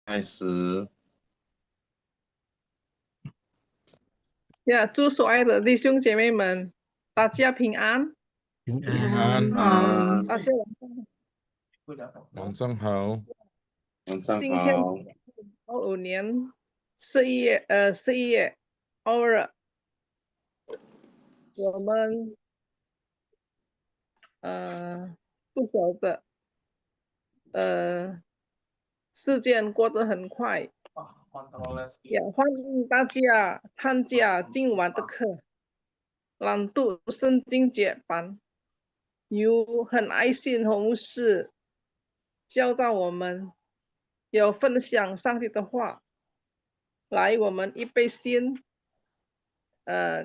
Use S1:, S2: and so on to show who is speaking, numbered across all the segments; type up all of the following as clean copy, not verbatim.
S1: 开始。
S2: 呀，祝所爱的弟兄姐妹们，大家平安，
S3: 平
S1: 平
S3: 安，
S1: 安，
S2: 大家
S3: 晚上好。
S1: 晚上
S2: 今天
S1: 好。
S2: 25年11月2日，我们不晓得时间过得很快，也欢迎大家参加今晚的课，朗读圣经节班，由很爱心红事教导我们要分享上帝的话。来，我们一杯先，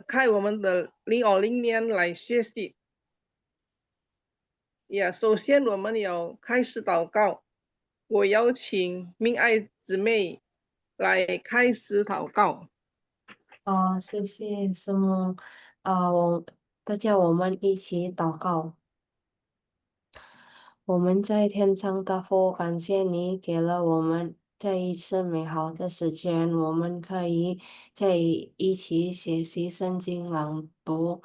S2: 开我们的2020年来学习。首先我们要开始祷告。我邀请明爱姊妹来开始祷告。
S4: 谢谢师母。大家我们一起祷告。我们在天上的父，感谢你给了我们这一次美好的时间，我们可以在一起学习圣经朗读。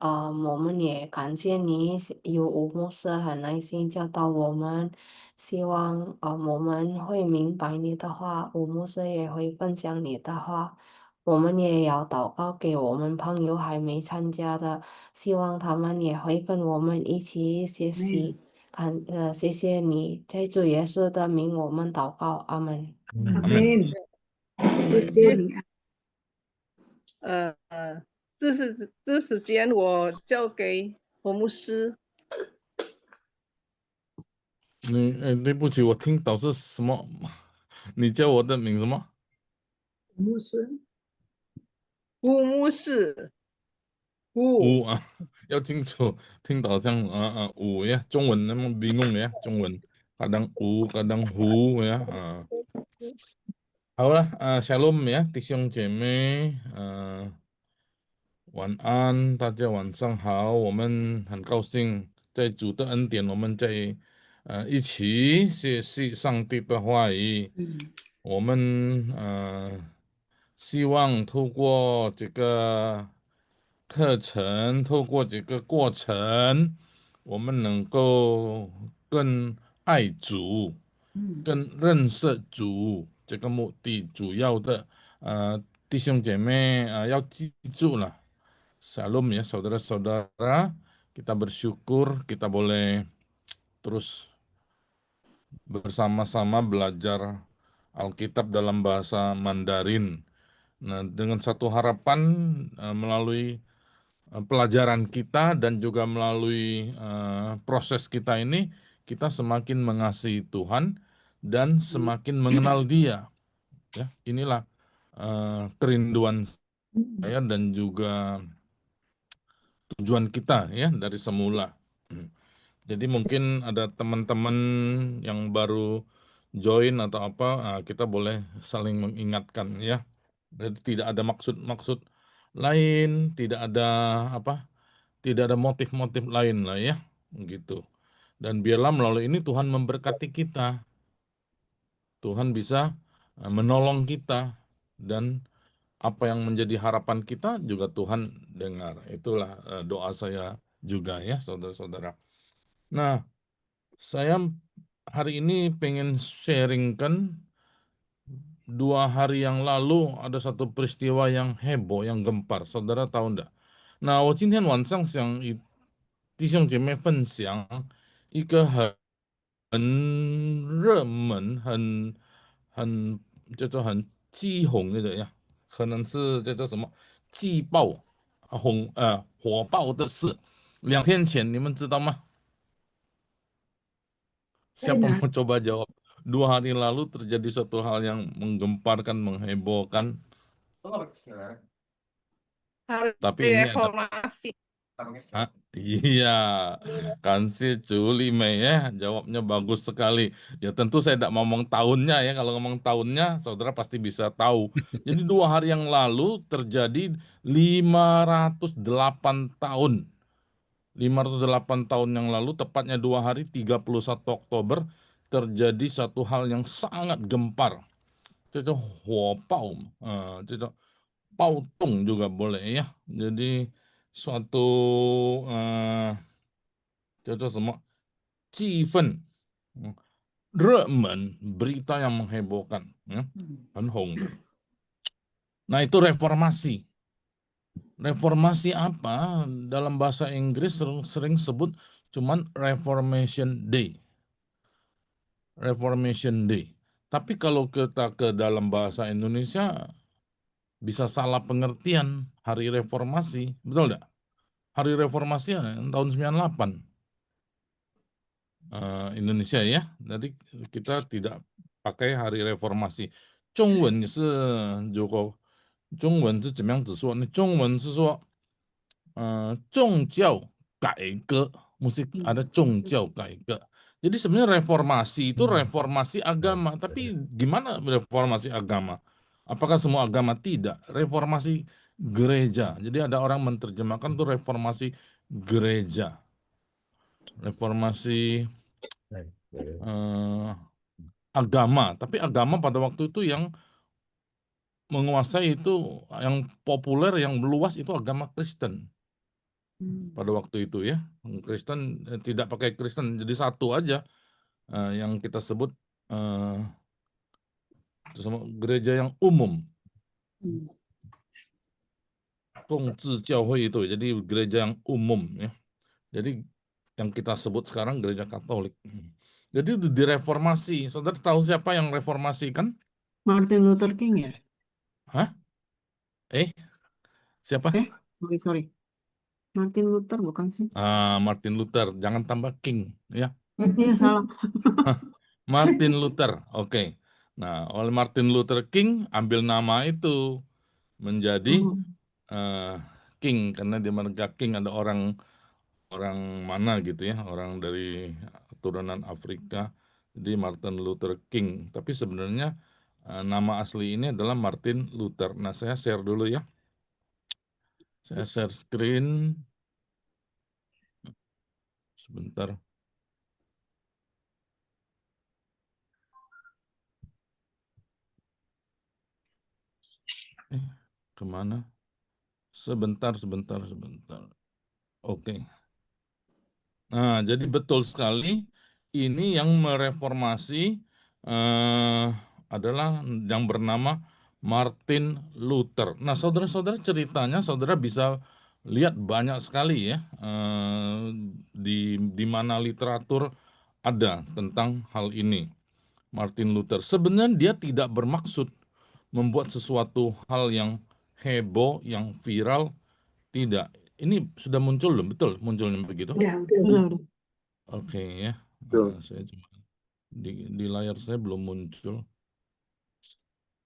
S4: 我们也感谢你有吴牧师很耐心教导我们，希望我们会明白你的话，吴牧师也会分享你的话。我们也要祷告给我们朋友还没参加的，希望他们也会跟我们一起学习。谢谢你，在主耶稣的名，我们祷告，阿门。
S3: 阿门。
S2: 谢谢你。这时间我交给何牧师。
S3: 对不起，我听到是什么？你叫我的名什么？
S2: 牧师，吴牧师，吴
S3: 五啊，要清楚，听到像五呀，中文那么bingung ya，中文kadang kadang hu ya好了shalom ya，弟兄姐妹晚安，大家晚上好。我们很高兴在主的恩典，我们在一起学习上帝的话语。我们希望透过这个课程，透过这个过程，我们能够更爱主，更认识主这个目的。主要的弟兄姐妹要记住了。Shalom ya saudara-saudara, kita bersyukur kita boleh terus bersama-sama belajar Alkitab dalam bahasa Mandarin. Nah, dengan satu harapan melalui pelajaran kita dan juga melalui proses kita ini, kita semakin mengasihi Tuhan dan semakin mengenal Dia. Ya, inilah kerinduan saya dan juga tujuan kita ya dari semula. Jadi mungkin ada teman-teman yang baru join atau apa, kita boleh saling mengingatkan ya. Jadi tidak ada maksud-maksud lain, tidak ada apa, tidak ada motif-motif lain lah ya, gitu. Dan biarlah melalui ini Tuhan memberkati kita, Tuhan bisa menolong kita, dan apa yang menjadi harapan kita juga Tuhan dengar. Itulah doa saya juga ya, saudara-saudara. Nah, saya hari ini pengen sharingkan 2 hari yang lalu ada satu peristiwa yang heboh, yang gempar. Saudara tahu enggak? 那我今天晚上想与弟兄姐妹分享一个很热门、很叫做很激红的呀，可能是叫做什么季爆火爆的事。2天前你们知道吗？Siapa mau coba jawab? 2 hari lalu terjadi suatu hal yang menggemparkan, menghebohkan.
S2: Hari
S3: Tapi ini ada
S2: Reformasi.
S3: Iya, kan si Juli Mei ya, jawabnya bagus sekali. Ya tentu saya tidak ngomong tahunnya ya, kalau ngomong tahunnya saudara pasti bisa tahu. Jadi 2 hari yang lalu terjadi 508 tahun. 508 tahun yang lalu, tepatnya 2 hari 31 Oktober, terjadi satu hal yang sangat gempar. 这叫火爆，这叫暴动 juga boleh ya. Jadi suatu 叫做什么气氛，热门 berita yang menghebohkan, ya, 很红的。Nah itu reformasi. Reformasi apa? Dalam bahasa Inggris sering sebut cuman Reformation Day. Reformation Day. Tapi kalau kita ke dalam bahasa Indonesia bisa salah pengertian hari reformasi, betul nggak? Hari reformasi tahun 98 Indonesia ya. Jadi kita tidak pakai hari reformasi. 中文是如果中文是怎么样子说呢？中文是说宗教改革, mesti ada 宗教改革. Jadi sebenarnya reformasi itu reformasi agama, tapi gimana reformasi agama? Apakah semua agama? Tidak. Reformasi gereja. Jadi ada orang menerjemahkan itu reformasi gereja. Reformasi agama, tapi agama pada waktu itu yang menguasai itu, yang populer, yang luas itu agama Kristen. Pada waktu itu ya, Kristen tidak pakai Kristen, jadi satu aja yang kita sebut gereja yang umum. Itu, jadi gereja yang umum ya. Jadi yang kita sebut sekarang gereja Katolik. Jadi direformasi. Saudara tahu siapa yang reformasi kan?
S5: Martin Luther King ya?
S3: Hah? Siapa?
S5: Sorry. Martin Luther bukan sih?
S3: Martin Luther, jangan tambah King ya.
S5: Iya salah.
S3: Martin Luther, oke. Nah, oleh Martin Luther King ambil nama itu menjadi King, karena di mereka King ada orang mana gitu ya, orang dari turunan Afrika, jadi Martin Luther King. Tapi sebenarnya nama asli ini adalah Martin Luther. Nah, saya share dulu ya. Saya share screen. Sebentar. Kemana? Sebentar. Oke. Nah, jadi betul sekali ini yang mereformasi adalah yang bernama Martin Luther. Nah, saudara-saudara, ceritanya saudara bisa lihat banyak sekali ya di mana literatur ada tentang hal ini. Martin Luther sebenarnya dia tidak bermaksud membuat sesuatu hal yang heboh, yang viral, tidak. Ini sudah muncul belum? Betul munculnya begitu?
S5: Udah.
S3: Oke ya. Saya cuma di layar saya belum muncul.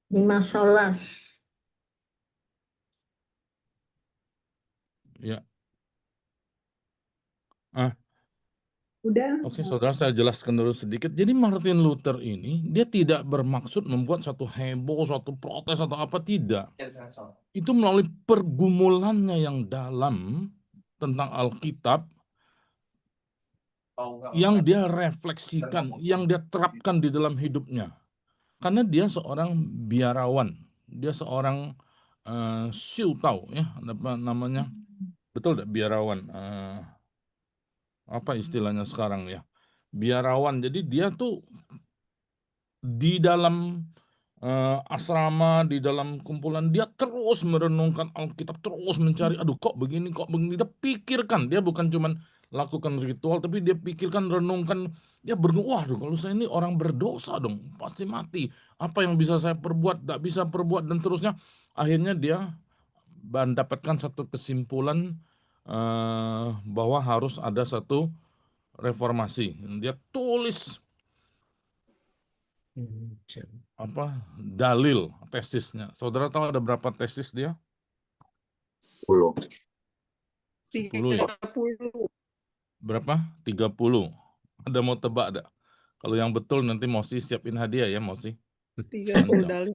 S6: 5
S3: Ya.
S6: Udah.
S3: Oke, saudara, saya jelaskan dulu sedikit. Jadi Martin Luther ini dia tidak bermaksud membuat satu heboh, suatu protes atau apa, tidak. Itu melalui pergumulannya yang dalam tentang Alkitab yang dia refleksikan, yang dia terapkan di dalam hidupnya. Karena dia seorang biarawan, dia seorang siutau ya, apa namanya? Betul tidak biarawan? Apa istilahnya sekarang ya? Biarawan. Jadi dia tuh di dalam asrama, di dalam kumpulan, dia terus merenungkan Alkitab, terus mencari, aduh kok begini, dia pikirkan, dia bukan cuman lakukan ritual, tapi dia pikirkan, renungkan, dia waduh kalau saya ini orang berdosa dong, pasti mati, apa yang bisa saya perbuat, tidak bisa perbuat, dan terusnya. Akhirnya dia mendapatkan satu kesimpulan bahwa harus ada satu reformasi. Dia tulis dalil tesisnya. Saudara tahu ada berapa tesis dia?
S1: 10.
S3: 10 ya?
S2: 30.
S3: Berapa? 30. Ada mau tebak ada? Kalau yang betul nanti Mosi siapin hadiah ya, Mosi.
S2: 30 dalil.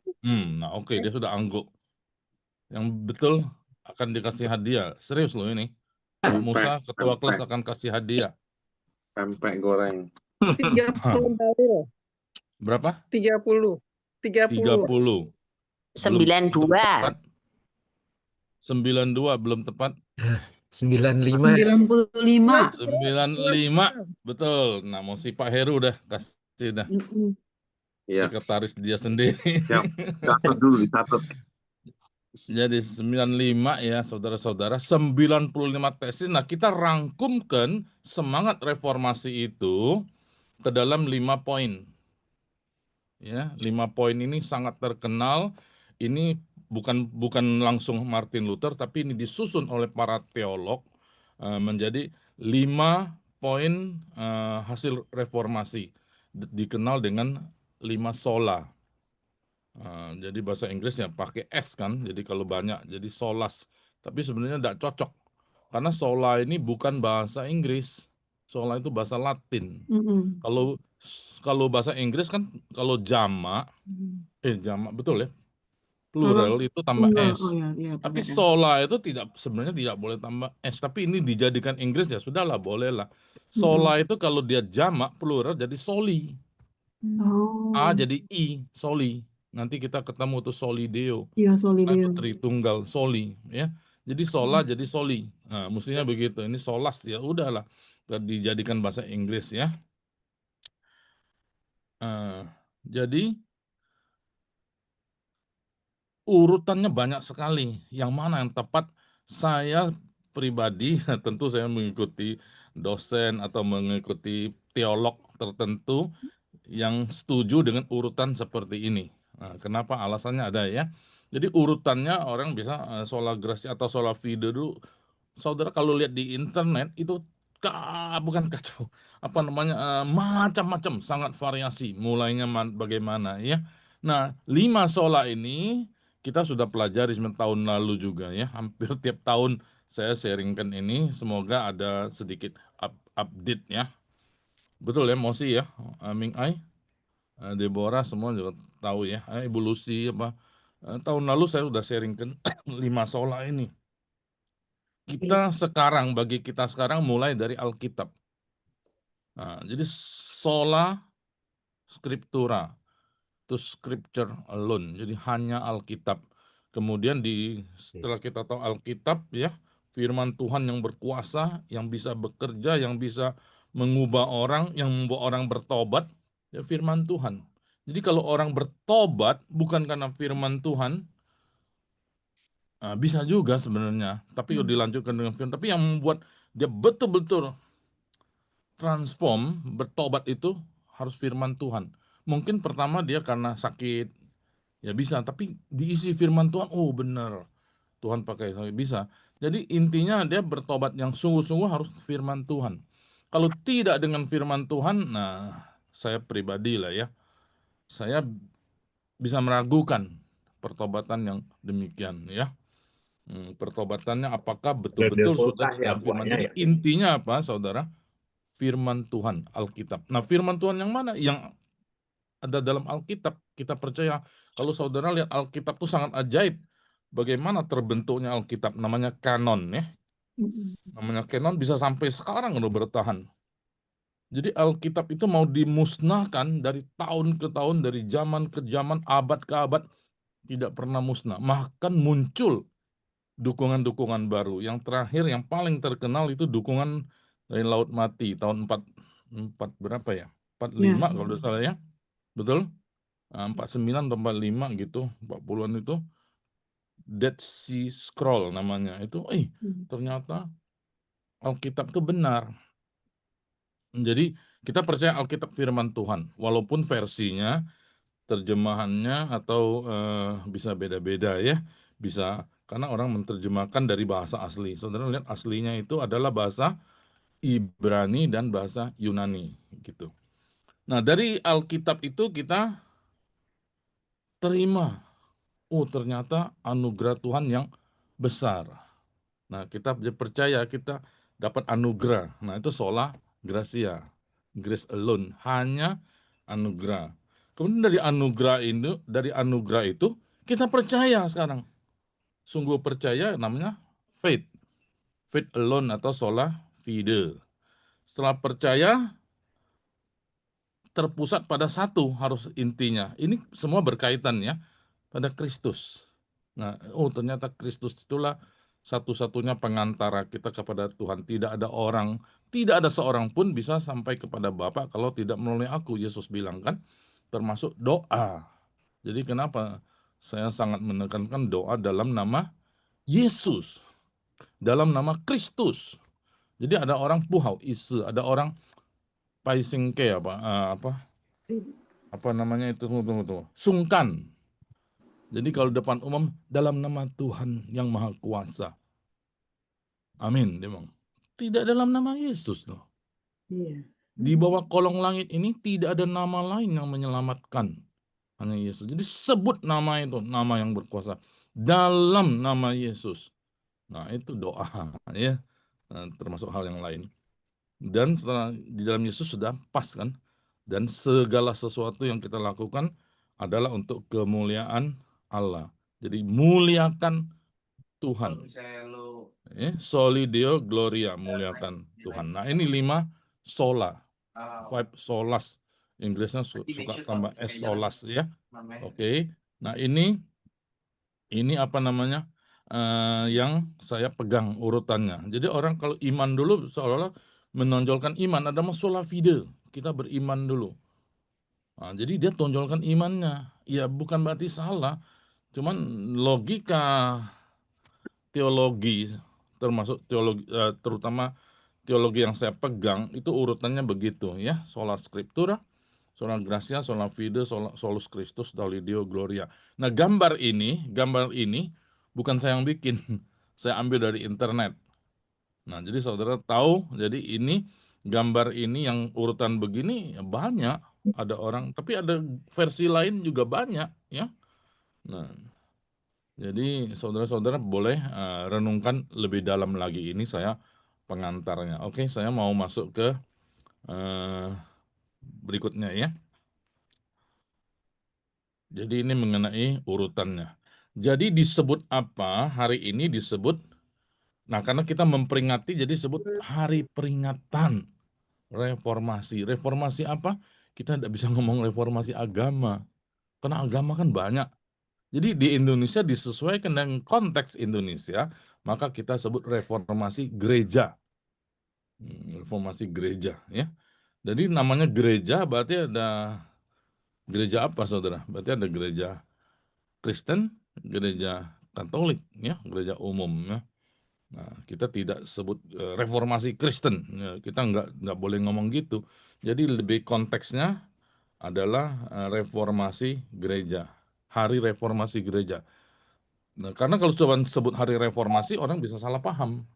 S3: Nah oke, dia sudah angguk. Yang betul akan dikasih hadiah. Serius loh ini. Pak Musa, ketua kelas akan kasih hadiah.
S1: Pempek goreng.
S2: 30 dalil.
S3: Berapa?
S2: 30. 30.
S3: 30. Belum
S7: 92.
S3: tepat. 92 belum tepat.
S1: 95.
S5: 95.
S3: 95. Betul. Nah, mau si Pak Heru dah kasih dah.
S1: Iya,
S3: Sekretaris dia sendiri.
S1: siap. Catat dulu, dicatat.
S3: Jadi 95 ya saudara-saudara, 95 tesis. Nah, kita rangkumkan semangat reformasi itu ke dalam 5 poin. Ya, 5 poin ini sangat terkenal. Ini bukan langsung Martin Luther, tapi ini disusun oleh para teolog menjadi 5 poin hasil reformasi. Dikenal dengan 5 sola. Jadi bahasa Inggrisnya pakai S kan, jadi kalau banyak jadi solas. Tapi sebenarnya tidak cocok, karena sola ini bukan bahasa Inggris. Sola itu bahasa Latin. Kalau kalau bahasa Inggris kan kalau jamak, jamak betul ya, plural itu tambah
S5: Tunggal.
S3: S.
S5: Oh ya, iya
S3: Tapi
S5: pakai S.
S3: sola itu sebenarnya tidak boleh tambah S. Tapi ini dijadikan Inggris ya sudahlah, bolehlah. Sola itu kalau dia jamak plural jadi soli.
S5: Oh,
S3: A jadi I, soli. Nanti kita ketemu tuh solideo.
S5: iya
S3: Itu
S5: Solideo.
S3: tritunggal, soli, ya. Jadi sola jadi soli. Nah, mestinya begitu. Ini solas ya udahlah. Dijadikan bahasa Inggris ya. Jadi urutannya banyak sekali. Yang mana yang tepat? Saya pribadi tentu saya mengikuti dosen atau mengikuti teolog tertentu yang setuju dengan urutan seperti ini. Nah, kenapa? Alasannya ada ya. Jadi urutannya orang bisa sola gratia atau sola fide dulu. Saudara kalau lihat di internet itu bukan kacau, apa namanya, macam-macam, sangat variasi. Mulainya bagaimana ya. Nah, 5 sola ini kita sudah pelajari tahun lalu juga ya. Hampir tiap tahun saya sharingkan ini. Semoga ada sedikit update ya. Betul ya, Mosi ya, Ming Ai, Deborah semua juga tahu ya, Ibu Lucy apa. Tahun lalu saya sudah sharingkan 5 sola ini. Bagi kita sekarang mulai dari Alkitab. Nah, jadi sola scriptura, to scripture alone. Jadi hanya Alkitab. Kemudian setelah kita tahu Alkitab ya, firman Tuhan yang berkuasa, yang bisa bekerja, yang bisa mengubah orang, yang membuat orang bertobat, ya firman Tuhan. Jadi kalau orang bertobat bukan karena firman Tuhan, bisa juga sebenarnya, tapi dilanjutkan dengan firman. Tapi yang membuat dia betul-betul transform, bertobat itu harus firman Tuhan. Mungkin pertama dia karena sakit, ya bisa, tapi diisi firman Tuhan, oh benar, Tuhan pakai, bisa. Jadi intinya dia bertobat yang sungguh-sungguh harus firman Tuhan. Kalau tidak dengan firman Tuhan, nah saya pribadi lah ya, saya bisa meragukan pertobatan yang demikian ya. Pertobatannya apakah betul-betul sudah di dalam firman. Jadi intinya apa saudara? Firman Tuhan, Alkitab. Nah firman Tuhan yang mana? Yang ada dalam Alkitab. Kita percaya kalau saudara lihat Alkitab itu sangat ajaib. Bagaimana terbentuknya Alkitab? Namanya kanon ya. Namanya kanon bisa sampai sekarang udah bertahan. Jadi Alkitab itu mau dimusnahkan dari tahun ke tahun, dari zaman ke zaman, abad ke abad, tidak pernah musnah. Bahkan muncul dukungan-dukungan baru. Yang terakhir, yang paling terkenal itu dukungan dari Laut Mati tahun 4 berapa ya? 45 kalau tidak salah ya. Betul? 49 atau 45 gitu, 40-an itu. Dead Sea Scroll namanya. Itu ternyata Alkitab itu benar. Jadi kita percaya Alkitab firman Tuhan, walaupun versinya, terjemahannya atau bisa beda-beda ya, bisa karena orang menerjemahkan dari bahasa asli. Saudara lihat aslinya itu adalah bahasa Ibrani dan bahasa Yunani gitu. Nah dari Alkitab itu kita terima, ternyata anugerah Tuhan yang besar. Nah kita percaya kita dapat anugerah. Nah itu sola gratia, grace alone, hanya anugerah. Kemudian dari anugerah itu kita percaya sekarang. Sungguh percaya namanya faith. Faith alone atau sola fide. Setelah percaya terpusat pada satu harus intinya. Ini semua berkaitan ya pada Kristus. Nah, ternyata Kristus itulah satu-satunya pengantara kita kepada Tuhan. Tidak ada seorang pun bisa sampai kepada Bapa kalau tidak melalui aku. Yesus bilang kan, termasuk doa. Jadi kenapa saya sangat menekankan doa dalam nama Yesus, dalam nama Kristus. Jadi ada orang puhau ise, ada orang paisingke apa namanya itu, tunggu. Sungkan. Jadi kalau depan umum dalam nama Tuhan yang Maha Kuasa. Amin, dia bilang. Tidak dalam nama Yesus loh.
S6: Iya.
S3: Di bawah kolong langit ini tidak ada nama lain yang menyelamatkan. Hanya Yesus. Jadi sebut nama itu, nama yang berkuasa. Dalam nama Yesus. Nah, itu doa ya. Nah, termasuk hal yang lain. Dan setelah di dalam Yesus sudah pas kan. Dan segala sesuatu yang kita lakukan adalah untuk kemuliaan Allah. Jadi muliakan Tuhan. Soli Deo Gloria, muliakan Tuhan. Nah, ini 5 sola. 5 solas. Inggrisnya suka tambah S solas ya. Oke. Nah, ini apa namanya? Yang saya pegang urutannya. Jadi orang kalau iman dulu seolah-olah menonjolkan iman, ada sola fide. Kita beriman dulu. Nah, jadi dia tonjolkan imannya. Ya bukan berarti salah. Cuman logika teologi, termasuk teologi, terutama teologi yang saya pegang, itu urutannya begitu ya. Sola Scriptura, sola gratia, sola fide, solus Christus, Deo Gloria. Nah, gambar ini bukan saya yang bikin. Saya ambil dari internet. Nah, jadi saudara tahu, jadi ini gambar ini yang urutan begini ya banyak. Ada orang, tapi ada versi lain juga banyak ya. Nah, jadi saudara-saudara boleh renungkan lebih dalam lagi. Ini saya pengantarnya. Oke, saya mau masuk ke berikutnya ya. Jadi ini mengenai urutannya. Jadi disebut apa hari ini disebut, nah karena kita memperingati jadi disebut hari peringatan reformasi. Reformasi apa? Kita tidak bisa ngomong reformasi agama. Karena agama kan banyak. Jadi di Indonesia disesuaikan dengan konteks Indonesia, maka kita sebut reformasi gereja. Reformasi gereja ya. Jadi namanya gereja berarti ada gereja apa saudara? Berarti ada gereja Kristen, gereja Katolik ya, gereja umum ya. Nah, kita tidak sebut reformasi Kristen. Ya, kita nggak boleh ngomong gitu. Jadi lebih konteksnya adalah reformasi gereja. Hari reformasi gereja. Nah, karena kalau coba sebut hari reformasi, orang bisa salah paham.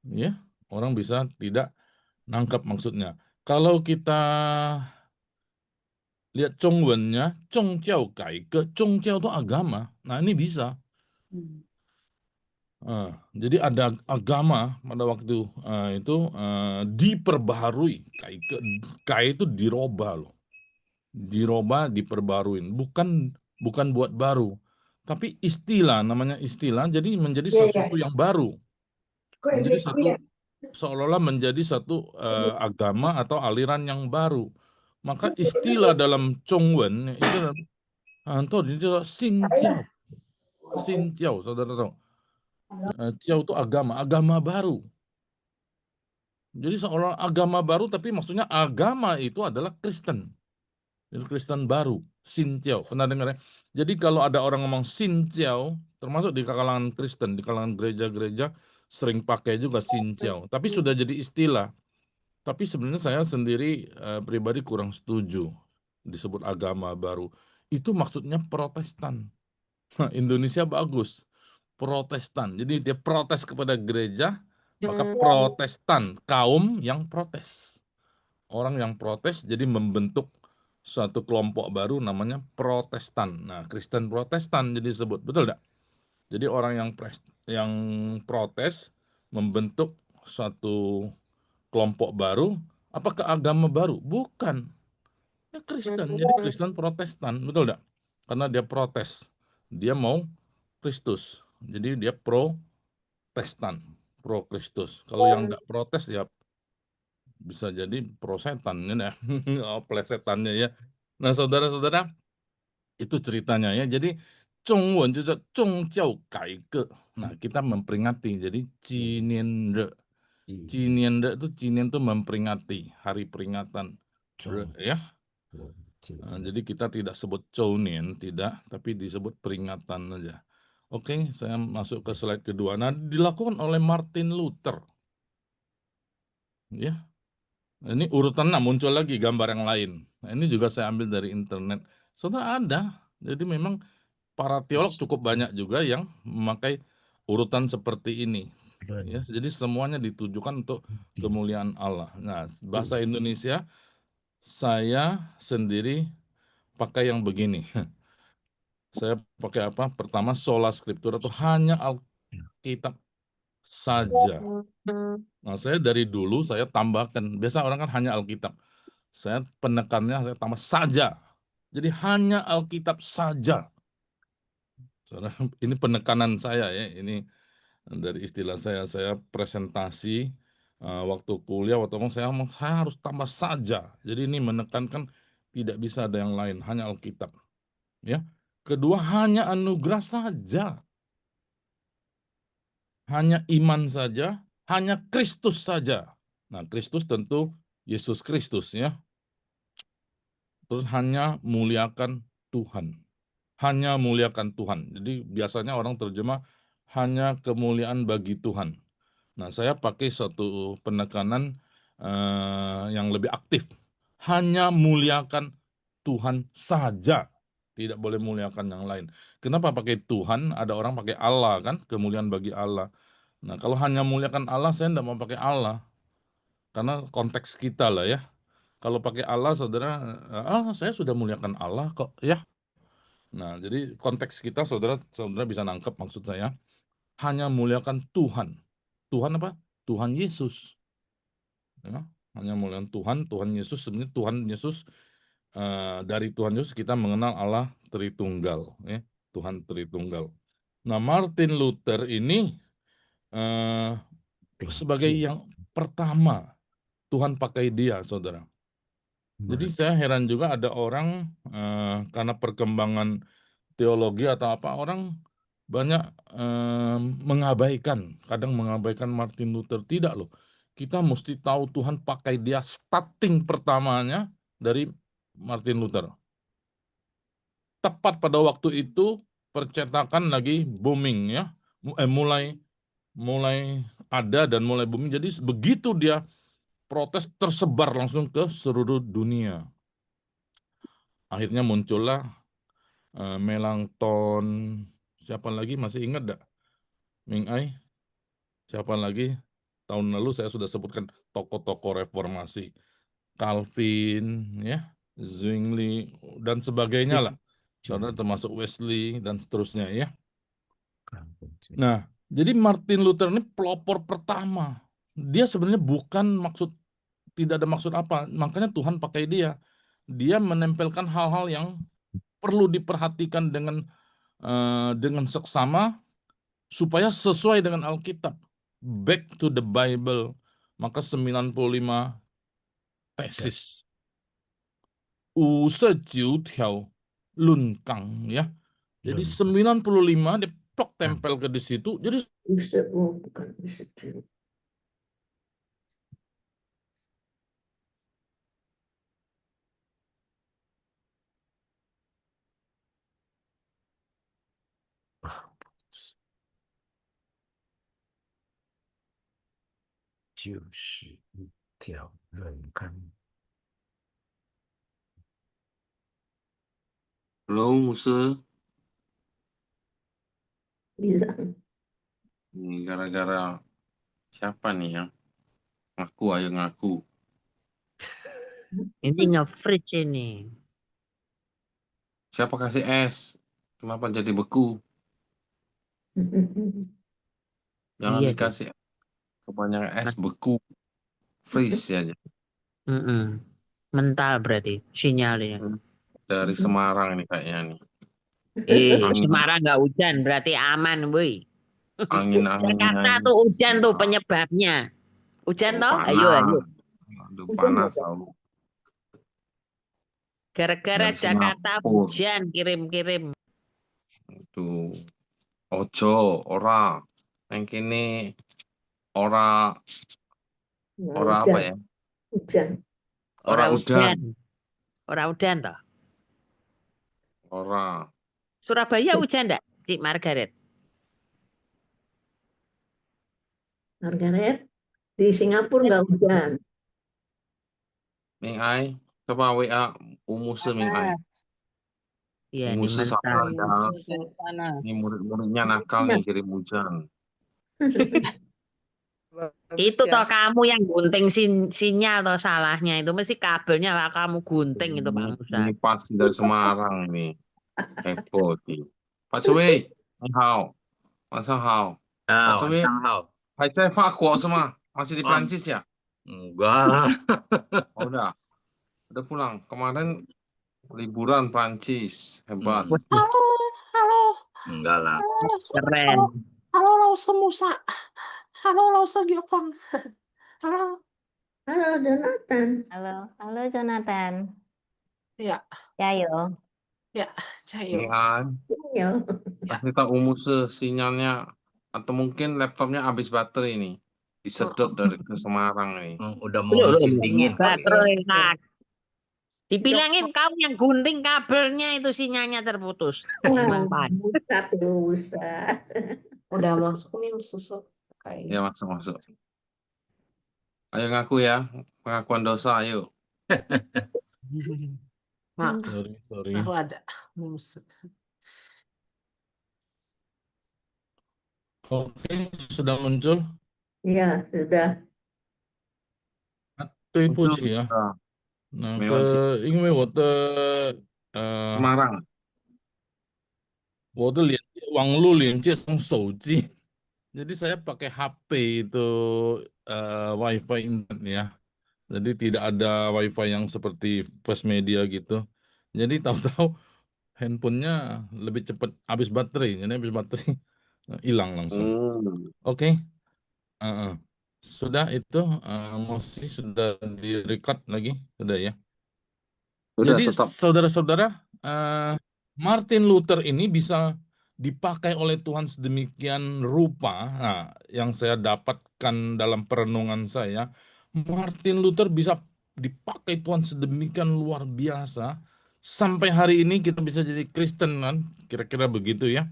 S3: Ya, orang bisa tidak nangkap maksudnya. Kalau kita lihat Chongwennya, Chongjiao Kaike, Chongjiao itu agama. Nah, ini bisa. Jadi ada agama pada waktu itu diperbaharui. Kai itu dirubah loh. Dirubah, diperbaruin. Bukan buat baru. Tapi istilah, namanya istilah, jadi menjadi sesuatu yang baru. Menjadi seolah-olah menjadi satu agama atau aliran yang baru. Maka istilah dalam Chongwen itu itu Xinjiao. Xinjiao, saudara tahu. Jiao itu agama baru. Jadi seolah agama baru, tapi maksudnya agama itu adalah Kristen. Itu Kristen baru, Xinjiao. Pernah dengar ya? Jadi kalau ada orang ngomong Xinjiao, termasuk di kalangan Kristen, di kalangan gereja-gereja, sering pakai juga Xinjiao. Tapi sudah jadi istilah. Tapi sebenarnya saya sendiri pribadi kurang setuju disebut agama baru. Itu maksudnya Protestan. Indonesia bagus. Protestan. Jadi dia protes kepada gereja, maka Protestan, kaum yang protes. Orang yang protes jadi membentuk suatu kelompok baru namanya Protestan. Nah, Kristen Protestan jadi disebut. Betul tidak? Jadi orang yang protes membentuk suatu kelompok baru, apakah agama baru? Bukan. Ya Kristen, jadi Kristen Protestan. Betul tidak? Karena dia protes. Dia mau Kristus. Jadi dia Protestan, pro Kristus. Kalau yang tidak protes ya bisa jadi prosetan ya, plesetannya ya. Nah, saudara-saudara, itu ceritanya ya. Jadi Zhongwen itu Zhongjiao Gaige. Nah, kita memperingati. Jadi Qinianre. Qinianre itu Qinian itu memperingati hari peringatan. Ya. Nah, jadi kita tidak sebut Zhounian, tidak, tapi disebut peringatan aja. Oke, saya masuk ke slide kedua. Nah, dilakukan oleh Martin Luther. Ya. Ini urutan 6, muncul lagi gambar yang lain. Nah, ini juga saya ambil dari internet. Saudara ada. Jadi memang para teolog cukup banyak juga yang memakai urutan seperti ini. Ya, jadi semuanya ditujukan untuk kemuliaan Allah. Nah, bahasa Indonesia saya sendiri pakai yang begini. Saya pakai apa? Pertama, sola scriptura atau hanya Alkitab saja. Nah, saya dari dulu saya tambahkan. Biasa orang kan hanya Alkitab. Saya penekannya saya tambah saja. Jadi hanya Alkitab saja. Saudara, ini penekanan saya ya. Ini dari istilah saya presentasi waktu kuliah, waktu saya harus tambah saja. Jadi ini menekankan tidak bisa ada yang lain, hanya Alkitab. Ya. Kedua, hanya anugerah saja. Hanya iman saja, hanya Kristus saja. Nah, Kristus tentu Yesus Kristus ya. Terus hanya muliakan Tuhan. Hanya muliakan Tuhan. Jadi biasanya orang terjemah hanya kemuliaan bagi Tuhan. Nah, saya pakai satu penekanan yang lebih aktif. Hanya muliakan Tuhan saja. Tidak boleh muliakan yang lain. Kenapa pakai Tuhan? Ada orang pakai Allah kan, kemuliaan bagi Allah. Nah, kalau hanya muliakan Allah, saya tidak mau pakai Allah. Karena konteks kita lah ya. Kalau pakai Allah, saudara, saya sudah muliakan Allah kok ya. Nah, jadi konteks kita, saudara bisa nangkep maksud saya. Hanya muliakan Tuhan. Tuhan apa? Tuhan Yesus. Ya, hanya muliakan Tuhan, Tuhan Yesus. Sebenarnya Tuhan Yesus, dari Tuhan Yesus kita mengenal Allah Tritunggal. Ya, Tuhan Tritunggal. Nah, Martin Luther ini sebagai yang pertama Tuhan pakai dia, saudara. Jadi saya heran juga ada orang karena perkembangan teologi atau apa, orang banyak mengabaikan, kadang mengabaikan Martin Luther. Tidak loh, kita mesti tahu Tuhan pakai dia starting pertamanya dari Martin Luther. Tepat pada waktu itu percetakan lagi booming ya, mulai ada dan mulai booming. Jadi begitu dia protes tersebar langsung ke seluruh dunia. Akhirnya muncullah Melanchthon, siapa lagi masih ingat enggak? Ming Ai, siapa lagi? Tahun lalu saya sudah sebutkan tokoh-tokoh reformasi, Calvin, ya, Zwingli dan sebagainya lah. Saudara termasuk Wesley dan seterusnya ya. Nah, jadi Martin Luther ini pelopor pertama. Dia sebenarnya tidak ada maksud apa. Makanya Tuhan pakai dia. Dia menempelkan hal-hal yang perlu diperhatikan dengan seksama supaya sesuai dengan Alkitab. Back to the Bible. Maka 95 tesis. 59条论纲 ya. Jadi 95 dia plok tempel ke di situ. Jadi
S6: bukan Institute.
S1: Halo, Musa.
S6: Bilang.
S1: Ini gara-gara siapa nih yang ngaku, ayo ngaku.
S7: Ini nge-freeze ini.
S1: Siapa kasih es? Kenapa jadi beku? Jangan
S7: Iya,
S1: dikasih kebanyakan es, beku. Freeze aja.
S7: Mental berarti sinyalnya.
S1: Dari Semarang nih kayaknya nih. Angin.
S7: Semarang nggak hujan berarti aman, boy.
S1: Angin-anginnya
S7: Jakarta
S1: ini.
S7: tuh hujan tuh penyebabnya. Hujan toh?
S1: Panas.
S7: Ayo.
S1: Aduh,
S6: Hujan
S1: panas
S6: nggak?
S1: tau.
S7: Gara-gara
S1: Dari
S7: Jakarta
S1: Singapura.
S7: hujan kirim-kirim.
S1: Tuh. Ojo, ora. Yang kini ora
S6: Nggak
S1: ora apa
S6: hujan.
S1: ya?
S6: Hujan.
S1: Ora udan.
S7: Ora udan toh.
S1: Ora.
S7: Surabaya hujan enggak, Cik Margaret?
S6: Margaret, di Singapura nggak hujan.
S1: Ming Ai, coba WA Umuse Ming Ai.
S7: Iya, nih
S1: Umuse
S7: mentah.
S1: sama ada. Ini murid-muridnya nakal nih kirim hujan.
S2: Bagus
S7: Itu
S2: ya.
S7: toh kamu yang gunting sinyal toh salahnya itu mesti kabelnya kamu gunting itu Pak Musa.
S1: Ini pasti dari Semarang ini. Heboh nih. Pak Cui, ni hao. Masa hao. Pak Cui,
S8: 晚上好。
S1: 还在法国是吗？masih di Prancis ya?
S8: Enggak lah.
S1: Oh, udah pulang. Kemarin liburan Prancis. Hebat.
S5: Halo, halo,
S8: Enggak lah.
S5: halo,
S7: Keren.
S5: halo, Lause Musa. Halo, Lause Giokon. Halo.
S6: Halo, Jonathan.
S9: Halo Jonathan.
S5: Ya,
S9: Yayo.
S5: ya,
S1: Ini
S5: Cayo.
S1: An,
S6: Ya.
S1: kasih tahu Umuse sinyalnya atau mungkin laptopnya habis baterai ini. Disedot dari ke Semarang ini.
S8: Udah mau musim dingin.
S7: Baterai sak. Dibilangin kamu yang gunting kabelnya itu sinyalnya terputus. Emang Pak.
S6: Usah.
S4: Udah masuk nih susu kayaknya.
S1: Ya masuk. Ayo ngaku ya, pengakuan dosa ayo.
S5: Nah,
S3: Sorry.
S5: baru ada. Musa.
S3: Oke, sudah muncul.
S6: Ya, sudah.
S3: 对不起啊，
S1: Ah,
S3: 那
S1: 没问题。
S3: 个因为我的
S1: Semarang.
S3: 我的网络连接上手机， jadi saya pakai HP itu WiFi internet ya. Jadi tidak ada WiFi yang seperti Fast Media gitu. Jadi tahu-tahu handphonenya lebih cepat habis baterai, jadi habis baterai hilang langsung. Oke. Sudah itu masih sudah di-record lagi, sudah ya.
S1: Sudah,
S3: Jadi
S1: tetap.
S3: saudara-saudara, Martin Luther ini bisa dipakai oleh Tuhan sedemikian rupa. Nah, yang saya dapatkan dalam perenungan saya, Martin Luther bisa dipakai Tuhan sedemikian luar biasa. Sampai hari ini kita bisa jadi Kristen kan, kira-kira begitu ya.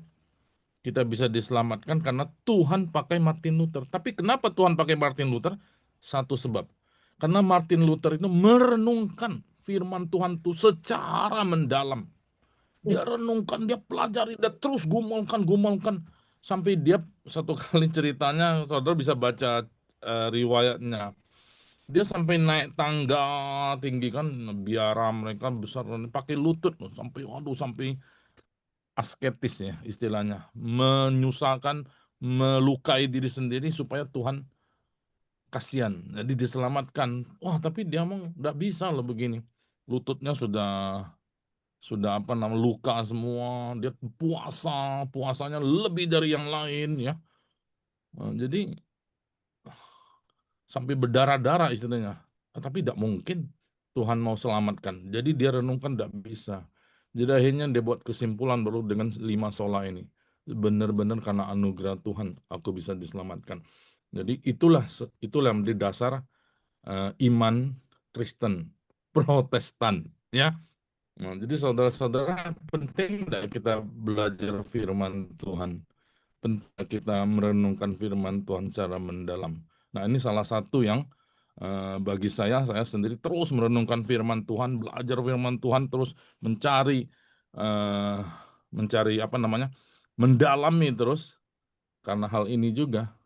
S3: Kita bisa diselamatkan karena Tuhan pakai Martin Luther. Tapi kenapa Tuhan pakai Martin Luther? Satu sebab. Karena Martin Luther itu merenungkan firman Tuhan itu secara mendalam. Dia renungkan, dia pelajari, dia terus gumulkan. Sampai dia satu kali ceritanya, saudara bisa baca riwayatnya. Dia sampai naik tangga tinggi kan, biara mereka besar, pakai lutut. Sampai asketis ya istilahnya. Menyusahkan, melukai diri sendiri supaya Tuhan kasihan, jadi diselamatkan. Wah, tapi dia emang nggak bisa loh begini. Lututnya sudah apa namanya luka semua. Dia puasanya lebih dari yang lain ya. Nah, jadi sampai berdarah-darah istilahnya. Tapi tidak mungkin Tuhan mau selamatkan. Jadi dia renungkan tidak bisa. Jadi akhirnya dia buat kesimpulan baru dengan 5 sola ini. Benar-benar karena anugerah Tuhan aku bisa diselamatkan. Jadi itulah yang menjadi dasar iman Kristen Protestan ya. Nah, jadi saudara-saudara penting tidak kita belajar firman Tuhan, penting kita merenungkan firman Tuhan secara mendalam. Nah, ini salah satu yang bagi saya sendiri terus merenungkan firman Tuhan, belajar firman Tuhan, terus mencari apa namanya, mendalami terus karena hal ini juga.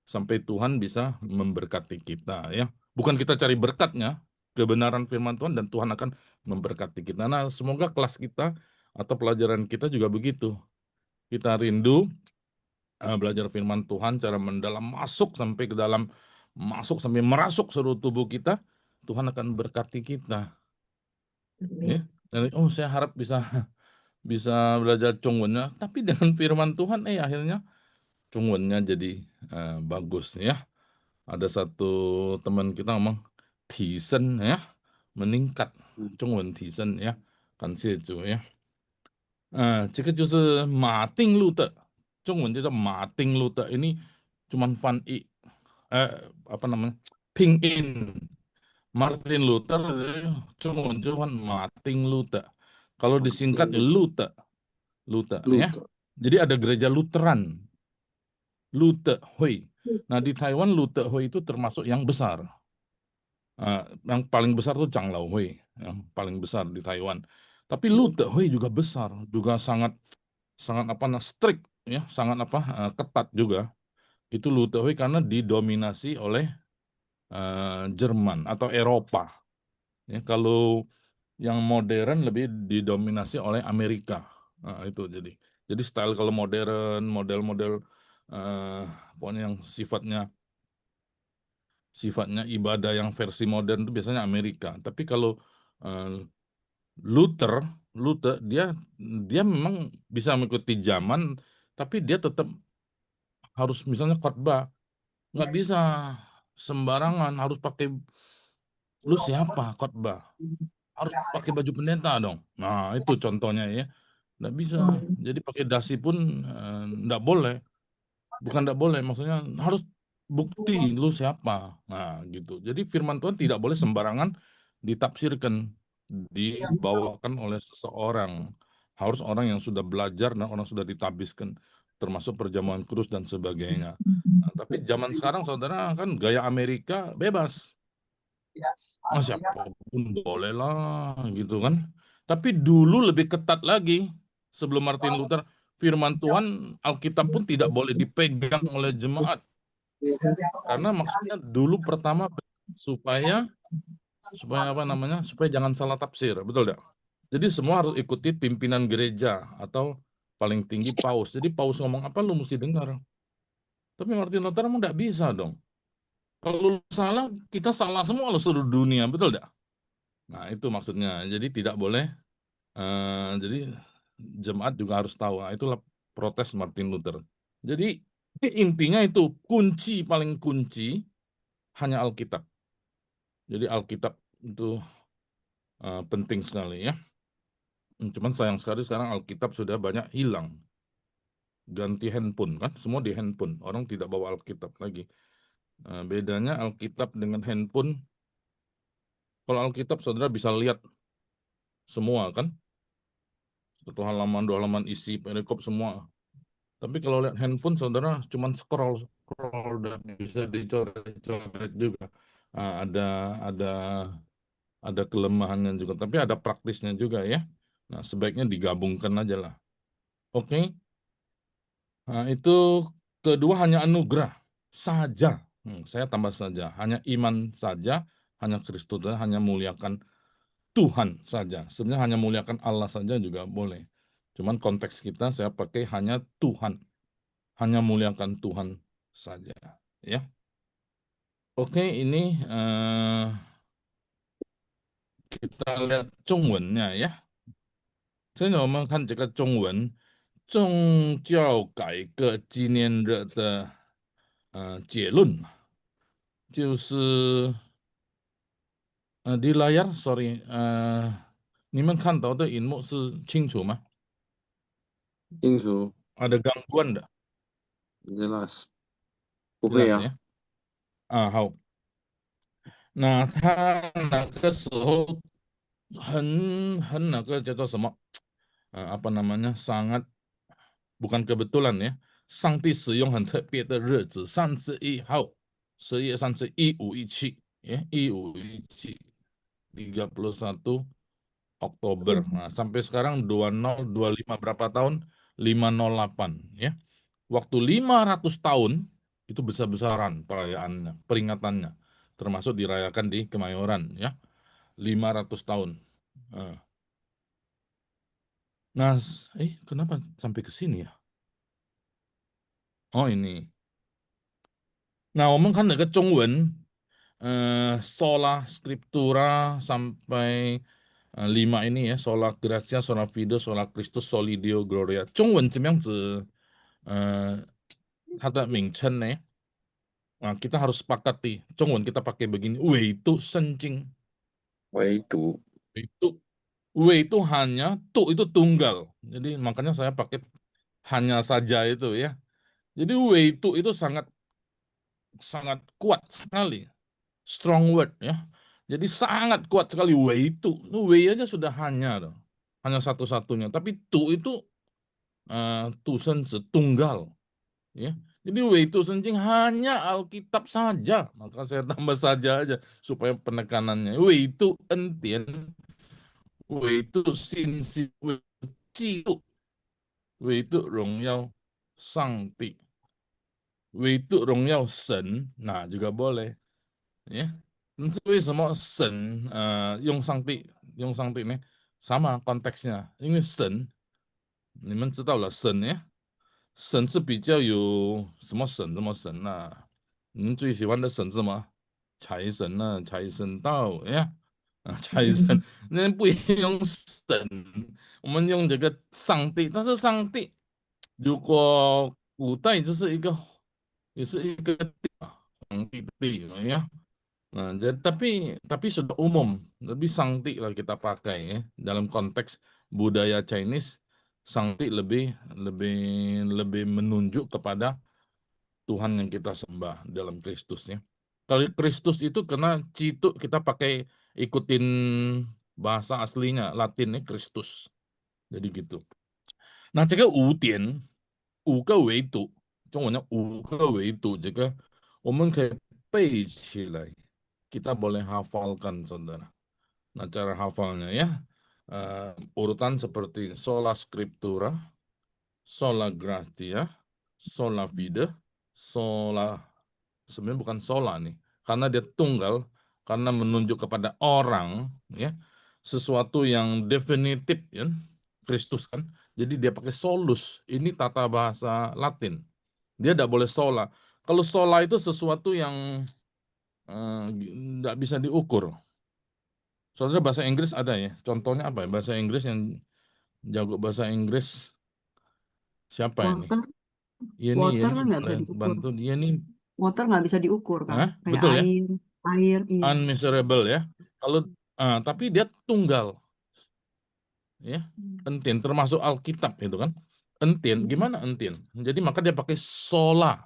S3: Sampai Tuhan bisa memberkati kita ya. Bukan kita cari berkatnya, kebenaran firman Tuhan dan Tuhan akan memberkati kita. Nah, semoga kelas kita atau pelajaran kita juga begitu. Kita rindu belajar firman Tuhan cara mendalam, masuk sampai ke dalam, masuk sampai merasuk seluruh tubuh kita. Tuhan akan berkati kita. Ya. Dan, saya harap bisa belajar Chongwonnya, tapi dengan firman Tuhan akhirnya Chongwonnya jadi bagus ya. Ada satu teman kita ngomong, 提升 ya, meningkat，中文提升 ya，感谢主呀。这个就是马丁路德，中文就叫马丁路德。Ini cuman apa namanya pinyin Martin Luther, 中文就换马丁路德。Kalau disingkat Luther ya. Jadi ada gereja Lutheran, Luther Hui. Nah di Taiwan Luther Hui itu termasuk yang besar. Yang paling besar tuh Changlao Hui, yang paling besar di Taiwan. Tapi Luther Hui juga besar, juga sangat strict ya, sangat ketat juga. Itu Luther Hui karena didominasi oleh Jerman atau Eropa. Ya, kalau yang modern lebih didominasi oleh Amerika. Nah, itu jadi style kalau modern, model-model pokoknya yang sifatnya ibadah yang versi modern itu biasanya Amerika. Tapi kalau Luther dia memang bisa mengikuti zaman, tapi dia tetap harus misalnya khotbah nggak bisa sembarangan, harus pakai lu siapa khotbah, harus pakai baju pendeta dong. Nah itu contohnya ya, nggak bisa. Jadi pakai dasi pun nggak boleh. Bukan nggak boleh, maksudnya harus bukti lu siapa. Nah, gitu. Jadi firman Tuhan tidak boleh sembarangan ditafsirkan, dibawakan oleh seseorang. Harus orang yang sudah belajar dan orang sudah ditabiskan, termasuk perjamuan kudus dan sebagainya. Nah, tapi zaman sekarang saudara kan gaya Amerika bebas. Siapapun boleh lah gitu kan. Tapi dulu lebih ketat lagi sebelum Martin Luther. Firman Tuhan, Alkitab pun tidak boleh dipegang oleh jemaat. Karena maksudnya dulu pertama supaya apa namanya? Supaya jangan salah tafsir, betul tidak? Jadi semua harus ikuti pimpinan gereja atau paling tinggi paus. Jadi paus ngomong apa lu mesti dengar. Tapi Martin Luther emang tidak bisa dong. Kalau lu salah, kita salah semua lo seluruh dunia, betul tidak? Nah itu maksudnya. Jadi tidak boleh. Jadi jemaat juga harus tahu. Nah, itulah protes Martin Luther. Jadi intinya itu paling kunci hanya Alkitab. Jadi Alkitab itu penting sekali ya. Cuman sayang sekali sekarang Alkitab sudah banyak hilang. Ganti handphone kan, semua di handphone. Orang tidak bawa Alkitab lagi. Bedanya Alkitab dengan handphone. Kalau Alkitab saudara bisa lihat semua kan. Satu halaman, 2 halaman isi perikop semua. Tapi kalau lihat handphone saudara cuma scroll dan bisa dicoret-coret juga. Ada kelemahannya juga, tapi ada praktisnya juga ya. Nah, sebaiknya digabungkan aja lah. Oke. Nah, itu kedua hanya anugerah saja. Saya tambah saja, hanya iman saja, hanya Kristus, hanya muliakan Tuhan saja. Sebenarnya hanya muliakan Allah saja juga boleh. Cuman konteks kita saya pakai hanya Tuhan. Hanya muliakan Tuhan saja. Ya. Oke, ini kita lihat Zhongwennya ya. 现在我们看这个中文宗教改革纪念日的结论，就是di layar sorry 你们看到的荧幕是清楚吗？
S1: 清楚
S3: ada gangguan的？
S1: jelas 不会
S3: jelas
S1: 啊
S3: ya？好。那他那个时候很那个叫做什么？apa namanya sangat bukan kebetulan ya. 上帝使用很特别的日子，31号，10月31 1517 ya 1517 31 Oktober. Nah, sampai sekarang 2025 berapa tahun? 508 ya. Waktu 500 tahun itu besar-besaran perayaannya, peringatannya. Termasuk dirayakan di Kemayoran ya. 500 tahun. Nah, kenapa sampai ke sini ya? Oh ini. Nah, 我们看那个中文sola scriptura sampai 5 ini ya, sola gratia, sola fide, sola Christus, solidio gloria. 中文怎么样子它的名称呢？ Nah, kita harus sepakati. Congwon kita pakai begini. Wei itu sencing.
S1: Itu.
S3: Wei itu hanya, tu itu tunggal. Jadi makanya saya pakai hanya saja itu ya. Jadi wei itu sangat sangat kuat sekali. Strong word ya. Jadi sangat kuat sekali wei itu. Wei aja sudah hanya tuh. Hanya satu-satunya. Tapi tu itu tu sense tunggal. Ya. Jadi wei itu sencing hanya Alkitab saja. Maka saya tambah saja aja supaya penekanannya. Wei itu entien. Wei itu sin si wei itu. Wei itu rongyao sangti. Wei itu rongyao sen. Nah, juga boleh. Ya. 为什么神用上帝呢？sama konteksnya，因为神你们知道了神呀，神是比较有什么神啊？你们最喜欢的神是什么？财神啊，财神到呀，财神，那不用神，我们用这个上帝，但是上帝如果古代就是也是一个皇帝的地呀。Nah, tapi sudah umum, lebih sangti lah kita pakai ya. Dalam konteks budaya Chinese, sangti lebih menunjuk kepada Tuhan yang kita sembah dalam Kristus ya. Kalau Kristus itu kena citu kita pakai ikutin bahasa aslinya Latin ya Kristus. Jadi gitu. Nah, 这个五个维度，中文叫五个维度，这个我们可以背起来。Kita boleh hafalkan, saudara. Nah, cara hafalnya ya, urutan seperti sola scriptura, sola gratia, sola fide, sola, sebenarnya bukan sola nih, karena dia tunggal, karena menunjuk kepada orang, ya, sesuatu yang definitif, ya, Kristus kan, jadi dia pakai solus, ini tata bahasa Latin, dia tidak boleh sola. Kalau sola itu sesuatu yang nggak bisa diukur. Soalnya bahasa Inggris ada ya. Contohnya apa ya? Bahasa Inggris yang jago bahasa Inggris siapa ini?
S10: Water, water kan nggak bisa
S3: boleh
S10: diukur.
S3: bantu dia nih.
S10: Water nggak bisa diukur kan?
S3: Hah?
S10: Kayak
S3: Betul ya?
S10: air, iya.
S3: Unmeasurable ya. Kalau tapi dia tunggal, ya. Entien termasuk Alkitab itu kan. Entien gimana entien? Jadi maka dia pakai sola.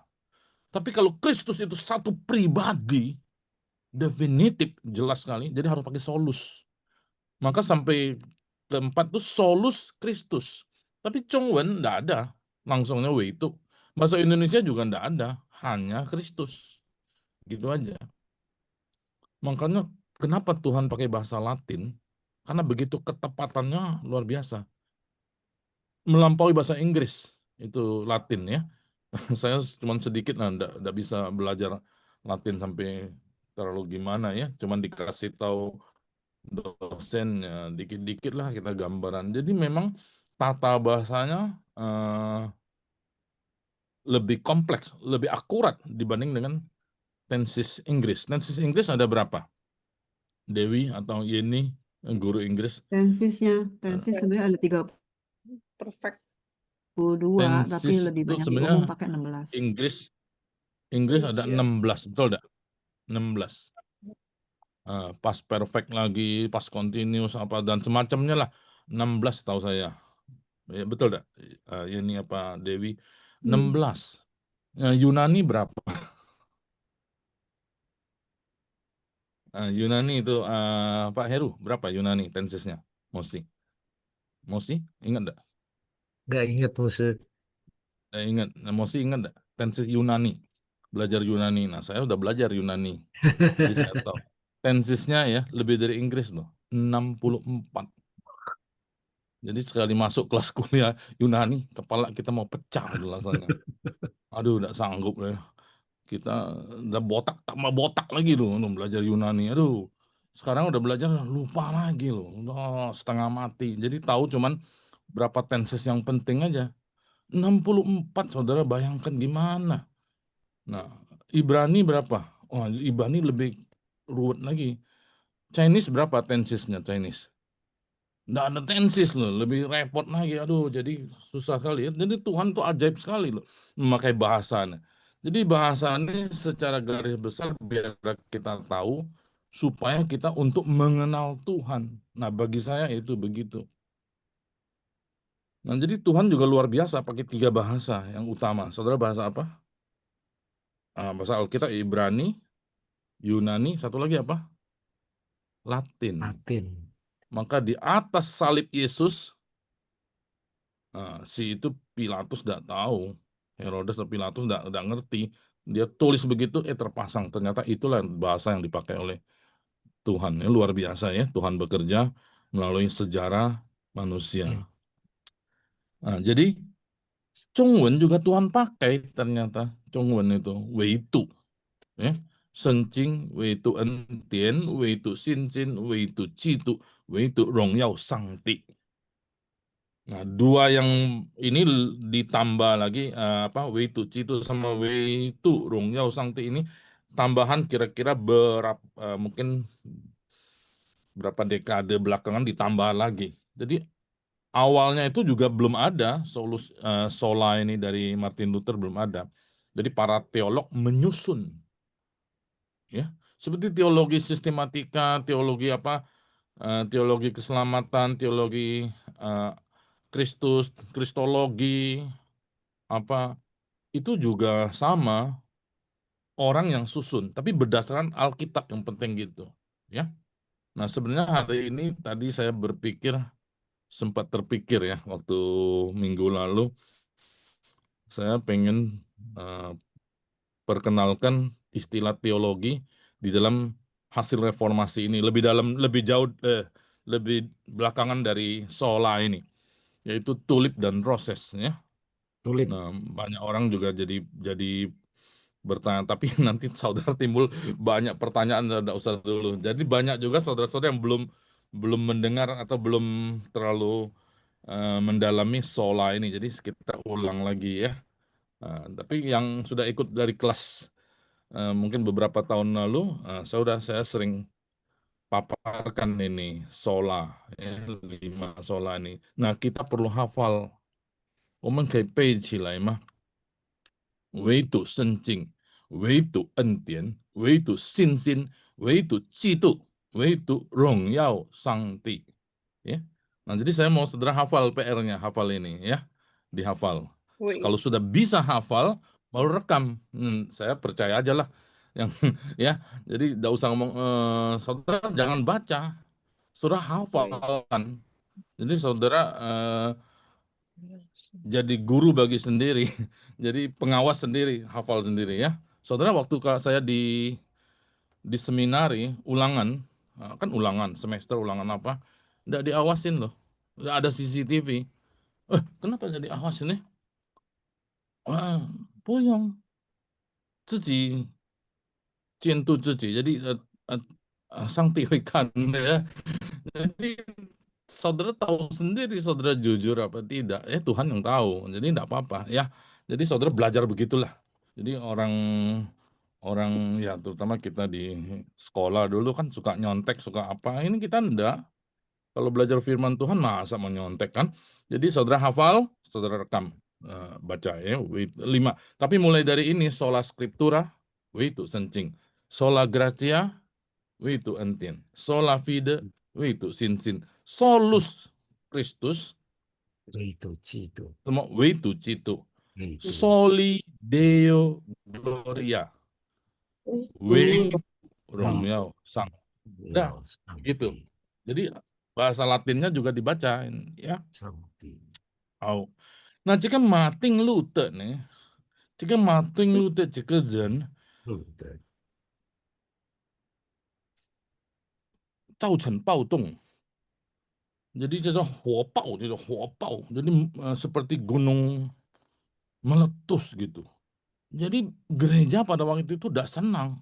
S3: Tapi kalau Kristus itu satu pribadi, definitif jelas sekali, jadi harus pakai solus. Maka sampai keempat itu solus Kristus. Tapi Chongwen enggak ada. Langsungnya W itu. Bahasa Indonesia juga enggak ada. Hanya Kristus. Gitu aja. Makanya kenapa Tuhan pakai bahasa Latin? Karena begitu ketepatannya luar biasa. Melampaui bahasa Inggris. Itu Latin ya. Saya cuma sedikit enggak bisa belajar Latin sampai terlalu gimana ya. Cuman dikasih tahu dosen ya, dikit-dikit lah kita gambaran. Jadi memang tata bahasanya lebih kompleks, lebih akurat dibanding dengan tenses Inggris. Tenses Inggris ada berapa? Dewi atau Yeni, guru Inggris?
S10: Tenses sebenarnya ada 32,
S2: Perfect.
S10: tapi
S3: Tenses
S10: lebih
S3: itu
S10: banyak di
S3: sebenarnya
S10: umum pakai 16.
S3: Inggris ada
S2: Iya.
S3: 16, betul enggak? 16. Past perfect lagi, past continuous apa dan semacamnya lah. 16 tahu saya. Ya, betul enggak? Ini apa Dewi? 16. Yunani berapa? Yunani itu Pak Heru berapa Yunani tensesnya? Mosi ingat enggak?
S11: Nggak inget musuh.
S3: Ingat. Mosi ingat enggak? Tenses Yunani. Belajar Yunani. Nah, saya udah belajar Yunani. Jadi saya tahu. Tensesnya ya lebih dari Inggris loh. 64. Jadi sekali masuk kelas kuliah Yunani, kepala kita mau pecah itu rasanya. Aduh, udah sanggup ya. Kita udah botak, tambah botak lagi loh belajar Yunani. Aduh, sekarang udah belajar lupa lagi loh. Udah setengah mati. Jadi tahu cuman berapa tenses yang penting aja. 64, saudara bayangkan gimana. Nah, Ibrani berapa? Oh, Ibrani lebih ruwet lagi. Chinese berapa tensesnya Chinese? Nggak ada tensis loh, lebih repot lagi. Aduh, jadi susah kali ya. Jadi Tuhan tuh ajaib sekali loh memakai bahasanya. Jadi bahasa ini secara garis besar biar kita tahu supaya kita untuk mengenal Tuhan. Nah, bagi saya itu begitu. Nah, jadi Tuhan juga luar biasa pakai 3 bahasa yang utama. Saudara bahasa apa? Bahasa Alkitab Ibrani, Yunani, satu lagi apa? Latin.
S11: Latin.
S3: Maka di atas salib Yesus, si itu Pilatus tidak tahu. Herodes dan Pilatus tidak ngerti. Dia tulis begitu, terpasang. Ternyata itulah bahasa yang dipakai oleh Tuhan. Ini luar biasa ya. Tuhan bekerja melalui sejarah manusia. Nah, jadi Zhongwen juga Tuhan pakai ternyata. Zhongwen itu, Weitu. Ya. Sencing, Weitu Entian, Weitu Xinjin, Weitu Jitu, Weitu Rongyao Sangti. Nah, 2 yang ini ditambah lagi Weitu Jitu sama Weitu Rongyao Sangti ini tambahan kira-kira mungkin berapa dekade belakangan ditambah lagi. Jadi awalnya itu juga belum ada sola ini dari Martin Luther, belum ada. Jadi para teolog menyusun, ya, seperti teologi sistematika, teologi teologi keselamatan, teologi Kristus, kristologi, itu juga sama orang yang susun, tapi berdasarkan Alkitab yang penting gitu, ya. Nah, sebenarnya hari ini tadi saya sempat terpikir ya, waktu minggu lalu, saya pengen perkenalkan istilah teologi di dalam hasil reformasi ini, lebih jauh, lebih belakangan dari sola ini, yaitu tulip dan roses, ya.
S11: Tulip.
S3: Nah, banyak orang juga jadi bertanya, tapi nanti saudara timbul banyak pertanyaan, tidak usah dulu. Jadi banyak juga saudara-saudara yang belum mendengar atau belum terlalu mendalami sola ini. Jadi kita ulang lagi ya. Tapi yang sudah ikut dari kelas mungkin beberapa tahun lalu, saya sering paparkan ini sola, ya, 5 sola ini. Nah, kita perlu hafal. 我们可以背起来吗？唯独圣经，唯独恩典，唯独信心，唯独基督，唯独荣耀上帝. Ya. Nah, jadi saya mau saudara hafal PR-nya, hafal ini ya, dihafal. Kalau sudah bisa hafal, baru rekam. Saya percaya aja lah, yang ya. Jadi tidak usah ngomong, saudara jangan baca, saudara hafalkan. Jadi saudara jadi guru bagi sendiri, jadi pengawas sendiri, hafal sendiri ya. Saudara, waktu saya di seminari ulangan, kan ulangan semester, ulangan apa, nggak diawasin loh, nggak ada CCTV. Kenapa nggak diawasin nih? Puyong, 自己监督自己, jadi sang kan ya. Jadi saudara tahu sendiri, saudara jujur apa tidak, Tuhan yang tahu, jadi tidak apa-apa ya. Jadi saudara belajar begitulah. Jadi orang ya, terutama kita di sekolah dulu kan suka nyontek, suka apa, ini kita enggak. Kalau belajar firman Tuhan masa mau nyontek kan. Jadi saudara hafal, saudara rekam, baca ya, 5. Tapi mulai dari ini, sola scriptura, itu sencing, sola gratia, itu entien, sola fide, itu sin, solus Christus,
S11: Itu Citu.
S3: semua itu Citu, soli Deo gloria, Romeo sang. Udah, gitu. Jadi bahasa Latinnya juga dibacain ya. Nah, jika mating lute nih, jika mating lute jika zen,造成暴动. Jadi jadi huopao, jadi seperti gunung meletus gitu. Jadi gereja pada waktu itu tidak senang.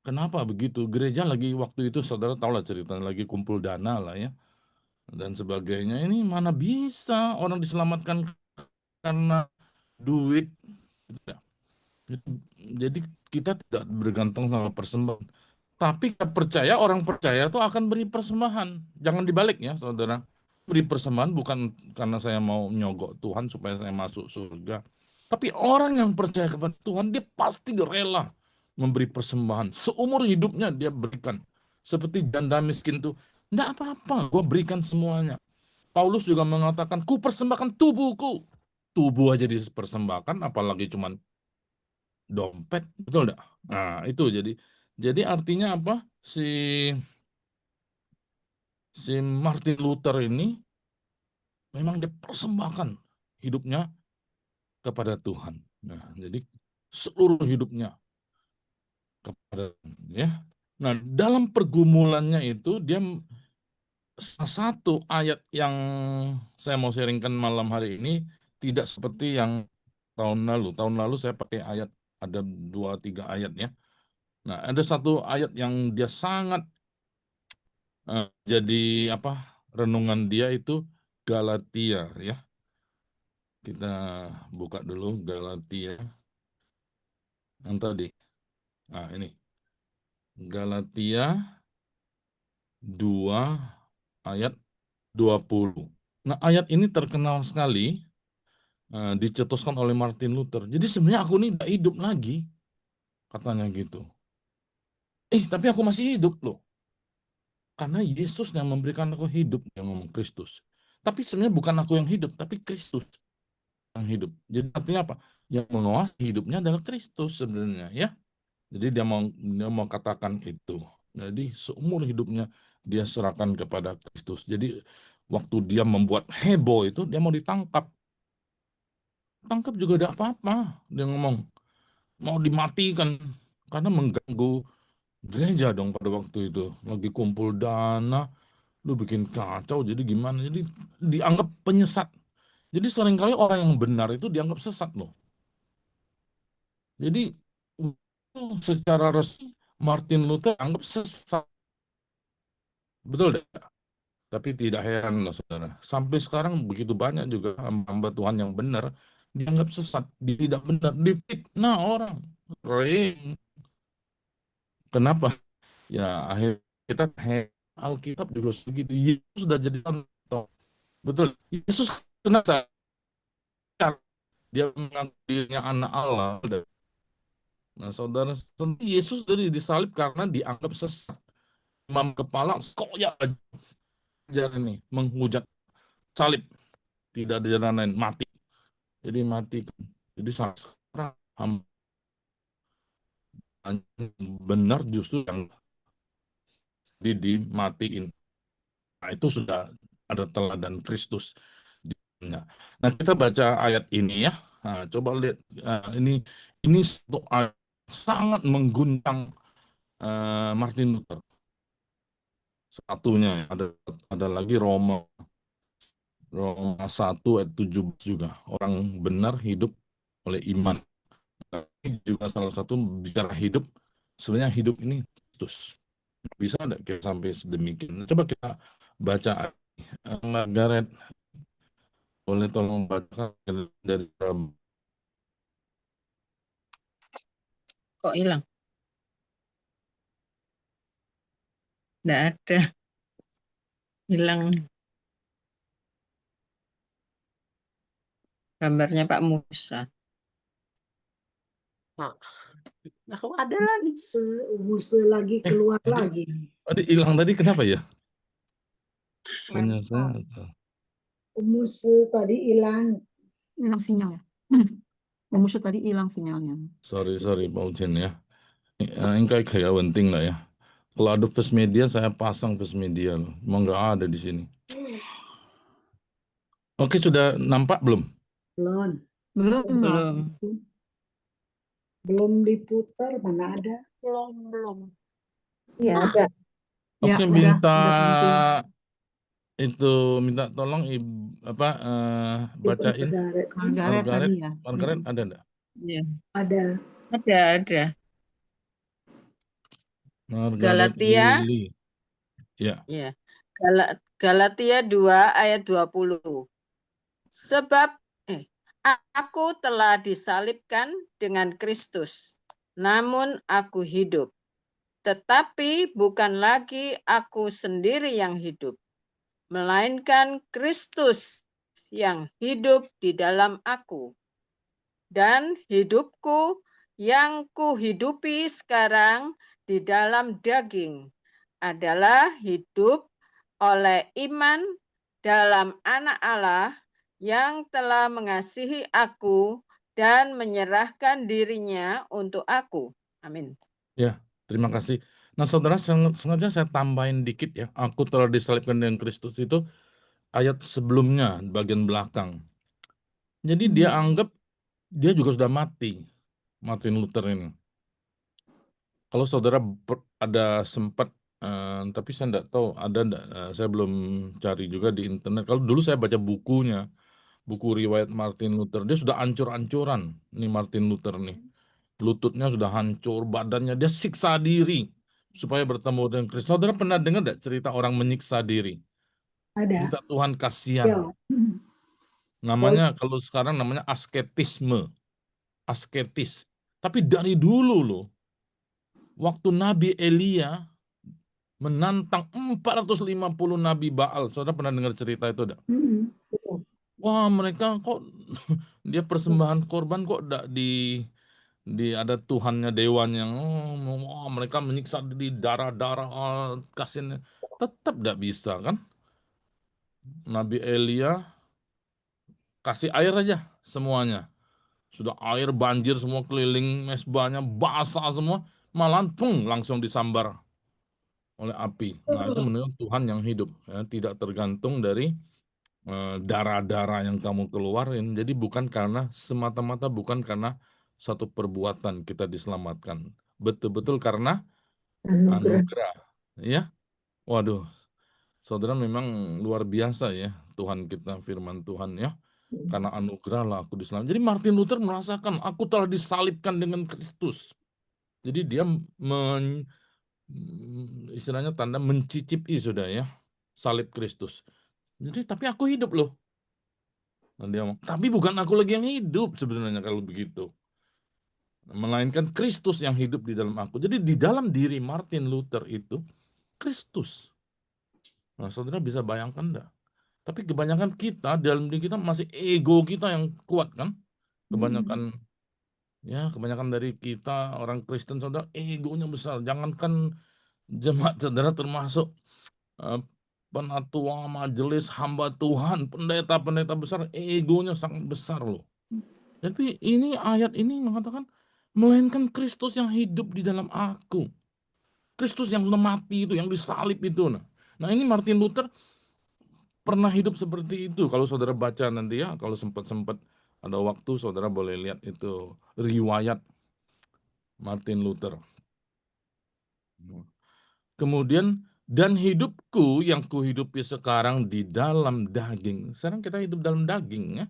S3: Kenapa begitu? Gereja lagi waktu itu, saudara tahu lah ceritanya, lagi kumpul dana lah ya, dan sebagainya. Ini mana bisa orang diselamatkan karena duit. Jadi kita tidak bergantung sama persembahan. Tapi percaya, orang percaya itu akan beri persembahan. Jangan dibalik ya, saudara. Beri persembahan bukan karena saya mau nyogok Tuhan supaya saya masuk surga. Tapi orang yang percaya kepada Tuhan, dia pasti rela memberi persembahan. Seumur hidupnya dia berikan. Seperti janda miskin tuh, enggak apa-apa, gue berikan semuanya. Paulus juga mengatakan, ku persembahkan tubuhku. Tubuh aja dipersembahkan, apalagi cuman dompet, betul enggak? Nah, itu jadi artinya apa? Si Martin Luther ini memang dia persembahkan hidupnya kepada Tuhan. Nah, jadi seluruh hidupnya kepada ya. Nah, dalam pergumulannya itu dia salah satu ayat yang saya mau sharingkan malam hari ini tidak seperti yang tahun lalu. Tahun lalu saya pakai ayat ada 2-3 ayat ya. Nah, ada satu ayat yang dia sangat jadi apa? Renungan dia itu Galatia ya. Kita buka dulu Galatia yang tadi. Nah, ini. Galatia 2 ayat 20. Nah, ayat ini terkenal sekali dicetuskan oleh Martin Luther. Jadi sebenarnya aku ini tidak hidup lagi, katanya gitu. Tapi aku masih hidup loh. Karena Yesus yang memberikan aku hidup, yang ngomong Kristus. Tapi sebenarnya bukan aku yang hidup, tapi Kristus yang hidup. Jadi artinya apa? Yang menguasai hidupnya adalah Kristus sebenarnya, ya. Jadi dia mau katakan itu. Jadi seumur hidupnya dia serahkan kepada Kristus. Jadi waktu dia membuat heboh itu, dia mau ditangkap. Tangkap juga tidak apa-apa. Dia ngomong, mau dimatikan. Karena mengganggu gereja dong pada waktu itu. Lagi kumpul dana, lu bikin kacau, jadi gimana? Jadi dianggap penyesat. Jadi seringkali orang yang benar itu dianggap sesat loh. Jadi secara resmi Martin Luther anggap sesat. Betul deh. Tapi tidak heran loh saudara. Sampai sekarang begitu banyak juga hamba Tuhan yang benar dianggap sesat, tidak benar, difitnah orang. Kenapa? Ya akhir kita Alkitab juga segitu. Yesus sudah jadi contoh. Betul. Yesus kenapa? Dia mengaku dirinya anak Allah. Nah, saudara, Yesus dari disalib karena dianggap sesat. Imam kepala kok ya ajar ini menghujat salib, tidak ada jalan lain, mati. Jadi mati. Jadi sekarang benar justru yang dimatiin. Nah, itu sudah ada teladan Kristus. Nah, kita baca ayat ini ya. Nah, coba lihat ini satu ayat sangat mengguncang Martin Luther. Satunya ada lagi Roma 1 ayat 17 juga. Orang benar hidup oleh iman. Ini juga salah satu bicara hidup. Sebenarnya hidup ini Kristus. Bisa enggak kita sampai sedemikian? Coba kita baca Margaret. Boleh tolong baca dari
S7: Kok hilang? Nggak ada. Hilang gambarnya Pak Musa.
S5: Aku ada lagi.
S6: Musa lagi keluar lagi.
S3: Tadi hilang tadi kenapa ya? Punya saya.
S6: Musa tadi hilang.
S10: Hilang sinyal ya. Musuh tadi hilang sinyalnya.
S3: Sorry Pak Ujen ya. Ini kayak penting lah ya. Kalau ada First Media saya pasang First Media loh. Emang nggak ada di sini. Oke, sudah nampak belum?
S6: Belum.
S7: Belum.
S6: Belum diputar, mana ada?
S5: Belum.
S6: Ya ada.
S3: Oke,
S10: Ya,
S3: minta
S10: tampil.
S3: minta tolong bacain
S10: Margaret tadi ya.
S3: Margaret ada enggak?
S7: Iya.
S6: Ada.
S7: Ada.
S3: Margaret
S7: Galatia.
S3: Willy. Ya.
S7: Ya. Galatia 2 ayat 20. Sebab aku telah disalibkan dengan Kristus, namun aku hidup. Tetapi bukan lagi aku sendiri yang hidup, melainkan Kristus yang hidup di dalam aku.
S12: Dan hidupku yang kuhidupi sekarang di dalam daging adalah hidup oleh iman dalam Anak Allah yang telah mengasihi aku dan menyerahkan dirinya untuk aku. Amin.
S3: Ya, terima kasih. Nah, saudara, sengaja saya tambahin dikit ya. Aku telah disalibkan dengan Kristus itu ayat sebelumnya, bagian belakang. Jadi dia anggap dia juga sudah mati, Martin Luther ini. Kalau saudara ada sempat, tapi saya tidak tahu ada enggak, saya belum cari juga di internet. Kalau dulu saya baca bukunya, buku riwayat Martin Luther, dia sudah ancur-ancuran nih Martin Luther nih. Lututnya sudah hancur, badannya dia siksa diri supaya bertemu dengan Kristus. Saudara pernah dengar enggak cerita orang menyiksa diri?
S6: Ada.
S3: Minta Tuhan kasihan.
S6: Ya.
S3: Namanya kalau sekarang namanya asketisme. Asketis. Tapi dari dulu loh, waktu Nabi Elia menantang 450 Nabi Baal. Saudara pernah dengar cerita itu enggak? Wah, mereka kok dia persembahan korban kok enggak di ada Tuhannya, dewanya. Wah, mereka menyiksa di darah-darah, kasihan. Tetap enggak bisa kan? Nabi Elia kasih air aja semuanya. Sudah air banjir semua keliling mesbahnya, basah semua, malahan langsung disambar oleh api. Nah, itu menunjukkan Tuhan yang hidup, ya, tidak tergantung dari darah-darah yang kamu keluarin. Jadi bukan karena semata-mata bukan karena satu perbuatan kita diselamatkan. Betul-betul karena anugerah. Ya. Waduh, saudara memang luar biasa ya Tuhan kita, firman Tuhan ya. Karena anugerah lah aku diselamatkan. Jadi Martin Luther merasakan aku telah disalibkan dengan Kristus. Jadi dia istilahnya tanda mencicipi sudah ya salib Kristus. Jadi tapi aku hidup loh. Nah, dia ngomong, tapi bukan aku lagi yang hidup sebenarnya kalau begitu. Melainkan Kristus yang hidup di dalam aku. Jadi di dalam diri Martin Luther itu Kristus. Nah, saudara bisa bayangkan enggak? Tapi kebanyakan kita, dalam diri kita masih ego kita yang kuat kan? Kebanyakan dari kita orang Kristen, saudara, egonya besar. Jangankan jemaat saudara termasuk penatua majelis hamba Tuhan, pendeta-pendeta besar, egonya sangat besar loh. Tapi ini ayat ini mengatakan, melainkan Kristus yang hidup di dalam aku. Kristus yang sudah mati itu, yang disalib itu. Nah ini Martin Luther pernah hidup seperti itu. Kalau saudara baca nanti ya, kalau sempat-sempat ada waktu, saudara boleh lihat itu riwayat Martin Luther. Kemudian, dan hidupku yang kuhidupi sekarang di dalam daging. Sekarang kita hidup dalam daging ya.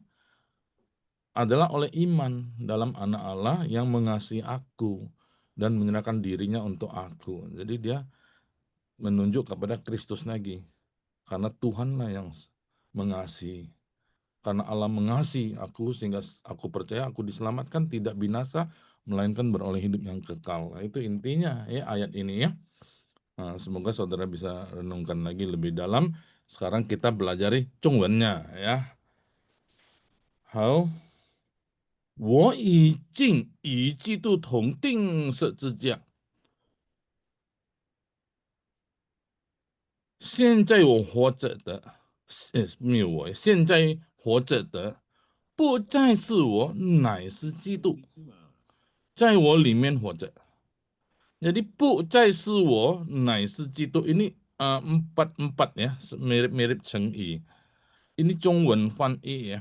S3: Adalah oleh iman dalam Anak Allah yang mengasihi aku dan menyerahkan dirinya untuk aku. Jadi dia menunjuk kepada Kristus lagi. Karena Tuhanlah yang mengasihi. Karena Allah mengasihi aku sehingga aku percaya aku diselamatkan, tidak binasa, melainkan beroleh hidup yang kekal. Nah, itu intinya ya ayat ini ya. Nah, semoga saudara bisa renungkan lagi lebih dalam. Sekarang kita belajari Zhongwennya ya. 好，我已经与基督同定十字架。现在我活着的，没有我，现在活着的不再是我，乃是基督在我里面活着。Jadi 不再是我，乃是基督 ini empat ya, mirip-mirip Cheng-i. Ini Zhongwen Fan I ya.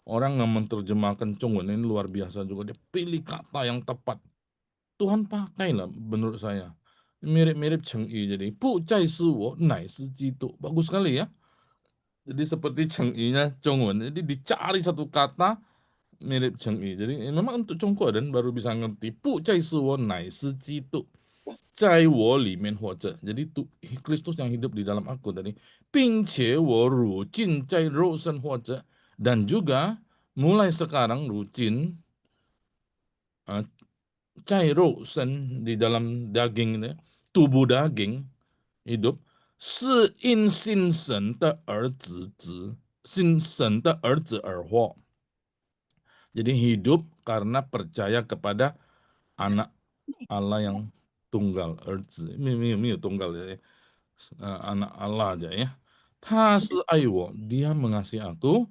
S3: Orang yang menerjemahkan Zhongwen ini luar biasa juga. Dia pilih kata yang tepat. Tuhan pakailah menurut saya. Mirip-mirip Cheng-i. Jadi 不再是我，乃是基督. Bagus sekali ya. Jadi seperti Cheng-i-nya Zhongwen. Jadi dicari satu kata mirip Cheng-i. Jadi memang untuk Zhongguo dan baru bisa ngerti 不再是我，乃是基督在我里面活着. Jadi Kristus yang hidup di dalam aku tadi. 并且我如今在肉身活着. Dan juga mulai sekarang rutin 在肉身 di dalam daging ini, tubuh daging hidup 是因信神的儿子而活. Jadi hidup karena percaya kepada anak Allah yang tunggal, tunggal ya, anak Allah aja ya. Dia mengasihi aku,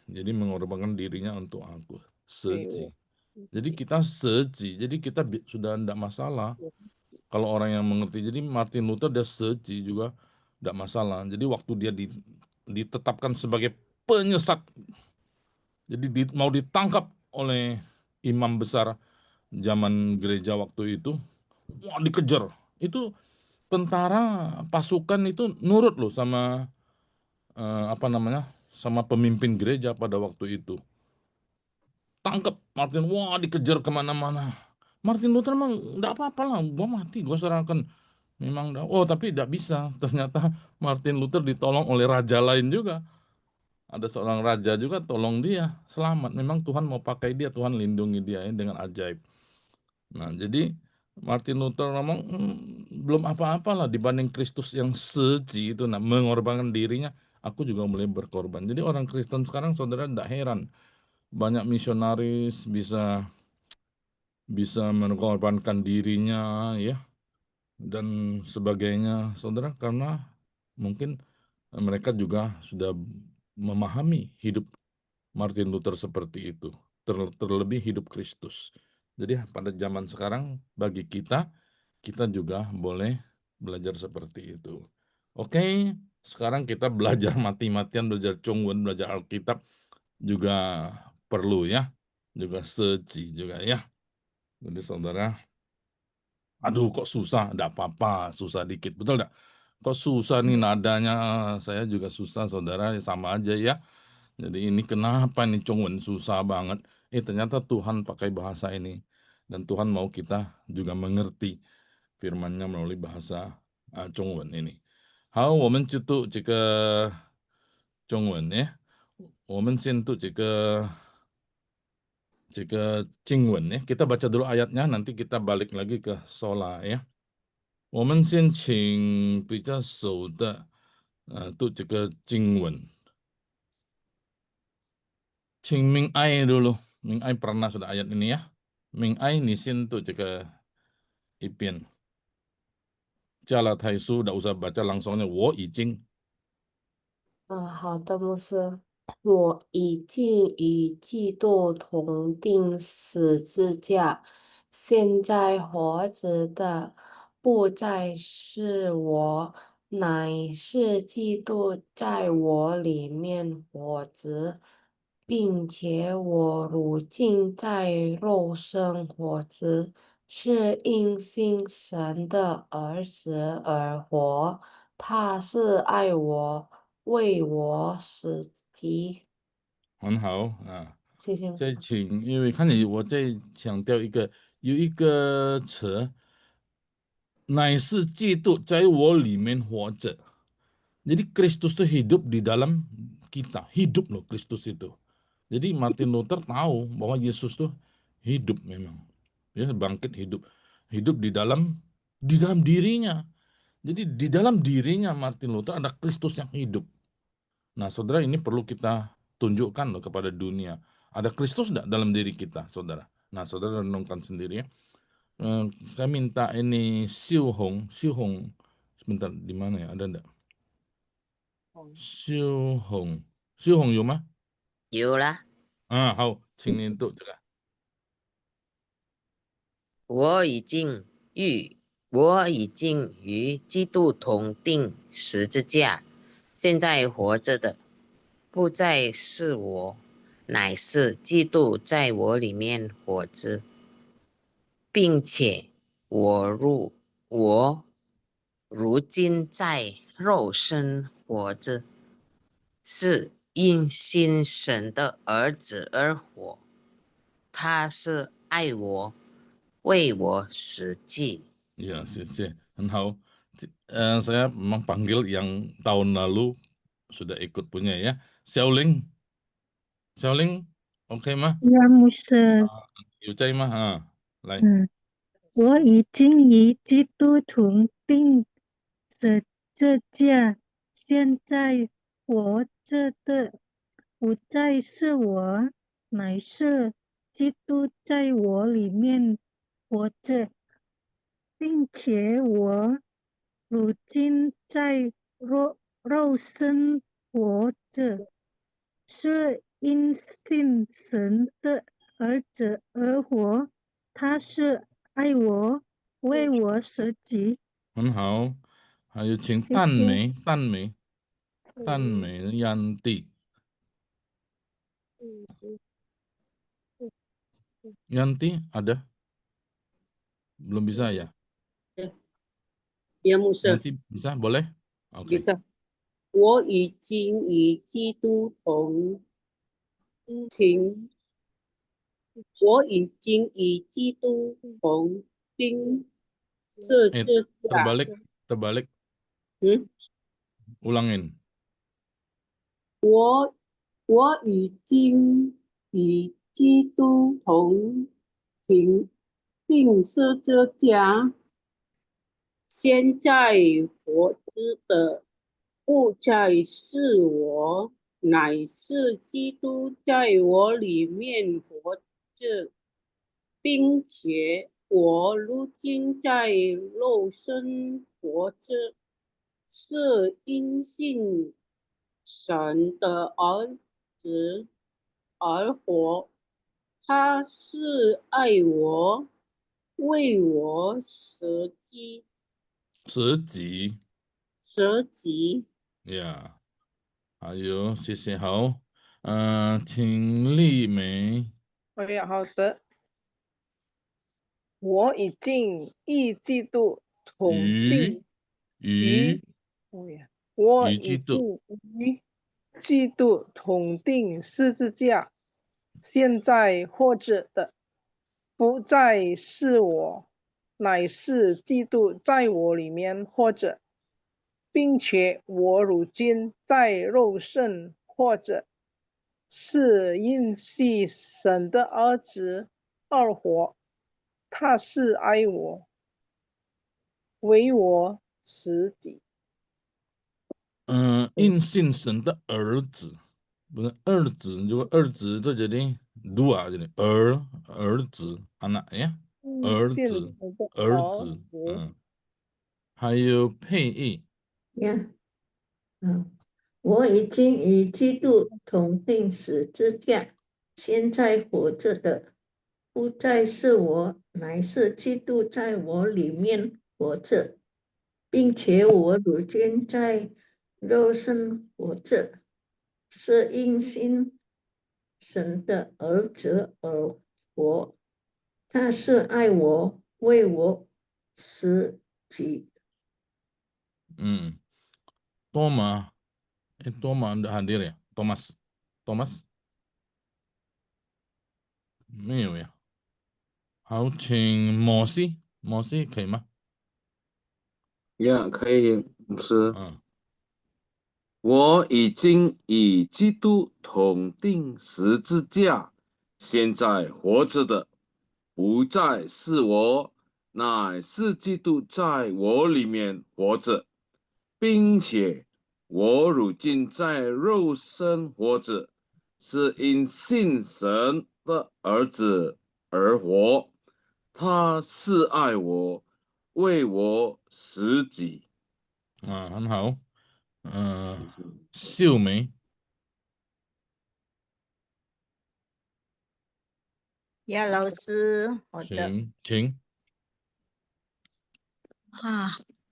S3: jadi mengorbankan dirinya untuk aku. Jadi kita jadi kita sudah tidak masalah. Kalau orang yang mengerti, jadi Martin Luther dia juga tidak masalah. Jadi waktu dia ditetapkan sebagai penyesat, jadi mau ditangkap oleh imam besar zaman gereja waktu itu, wah dikejar. Itu tentara pasukan itu nurut loh sama sama pemimpin gereja pada waktu itu. Tangkap Martin, wah dikejar kemana-mana. Martin Luther memang enggak apa-apa lah, gua mati, gua serahkan. Memang tapi tidak bisa. Ternyata Martin Luther ditolong oleh raja lain juga. Ada seorang raja juga tolong dia selamat. Memang Tuhan mau pakai dia, Tuhan lindungi dia dengan ajaib. Nah, jadi Martin Luther ngomong belum apa-apa lah dibanding Kristus yang suci itu, mengorbankan dirinya. Aku juga mulai berkorban. Jadi orang Kristen sekarang, saudara, tidak heran banyak misionaris bisa mengorbankan dirinya ya dan sebagainya, saudara, karena mungkin mereka juga sudah memahami hidup Martin Luther seperti itu, terlebih hidup Kristus. Jadi pada zaman sekarang bagi kita juga boleh belajar seperti itu. Oke, sekarang kita belajar mati-matian, belajar Chongwon, belajar Alkitab juga perlu ya, juga suci juga ya. Jadi saudara, aduh kok susah, enggak apa-apa, susah dikit, betul enggak? Kok susah nih nadanya, saya juga susah saudara, sama aja ya. Jadi ini kenapa nih Chongwon susah banget? Ternyata Tuhan pakai bahasa ini. Dan Tuhan mau kita juga mengerti firman-Nya melalui bahasa Chongwon ini. 好，我们就读这个中文呢。我们先读这个经文呢。Kita baca dulu ayatnya, nanti kita balik lagi ke sola ya. 我们先请比较熟的读这个经文。请Ming Ai dulu. Ming Ai pernah sudah ayat ini ya. Ming Ai nisin tuh cek Ipin. Jala Taisu tidak usah baca langsungnya. Wo Ijing.
S4: 好的，牧师，我已经与基督同定十字架，现在活着的不再是我，乃是基督在我里面活着，并且我如今在肉身活着，是因信神的儿子而活，他是爱我。为我死敌。
S3: 很好啊。
S4: 谢谢。
S3: 再请，因为看你我再强调有一个词，乃是基督在我里面活着。Jadi Kristus itu hidup di dalam kita, hidup loh Kristus itu. Jadi Martin Luther tahu bahwa Yesus itu hidup memang, ya bangkit hidup di dalam dirinya. Jadi di dalam dirinya Martin Luther ada Kristus yang hidup. Nah, saudara, ini perlu kita tunjukkan loh kepada dunia. Ada Kristus enggak dalam diri kita, saudara? Nah, saudara renungkan sendiri ya. Saya minta ini Siu Hong, sebentar, di mana ya? Ada enggak? Siu Hong,有吗？
S7: 有啦。
S3: 好，请您读这个。
S7: 我已经与基督同定十字架，现在活着的不再是我，乃是基督在我里面活着，并且我如今在肉身活着，是因信神的儿子而活，他是爱我，为我死记。
S3: Ya,很好。saya memang panggil yang tahun lalu sudah ikut punya ya. Xiaoling, OK 吗？
S13: 呀，牧师，
S3: 有在吗？来。
S13: 我已经与基督同定十字架，现在活着的不再是我，乃是基督在我里面活着，并且我如今在肉身活着，是因信神的儿子而活。他是爱我，为我舍己。
S3: 很好。还有请
S2: 谢谢。
S3: 淡美Yanti ada? Belum bisa ya?
S14: Ya Musa,
S3: Yanti bisa, boleh? Oke.
S14: bisa. 我已经与基督同停，我已经与基督同钉十字架。
S3: terbalik.
S14: Hmm?
S3: Ulangin.
S14: 我已经与基督同钉十字架，现在活着的不再是我，乃是基督在我里面活着，并且我如今在肉身活着，是因信神的儿子而活。他是爱我，为我舍己。舍己。
S3: 呀，还有，谢谢，好。请丽梅。
S2: 哎呀，好的。我已经与基督同定于，我已经与基督同定十字架，现在活着的不再是我，乃是基督在我里面活着，并且我如今在肉身活着，是因信神的儿子而活。他是爱我，为我舍己。
S3: 因信神的儿子，不是儿子，如果儿子itu jadi dua jadi儿子 anak ya， 儿子，还有配译。
S15: 我已经与基督同定十字架，现在活着的不再是我，乃是基督在我里面活着，并且我如今在肉身活着，是因信神的儿子而活。他是爱我，为我舍己。
S3: Thomas tidak hadir ya? Thomas 没有呀。好，请摩西可以吗？
S1: 呀，可以，牧师。我已经与基督同定十字架，现在活着的不再是我，乃是基督在我里面活着，并且我如今在肉身活着，是因信神的儿子而活。他是爱我，为我舍己。
S3: 很好。秀梅。
S16: 呀，老师，好的。
S3: 请。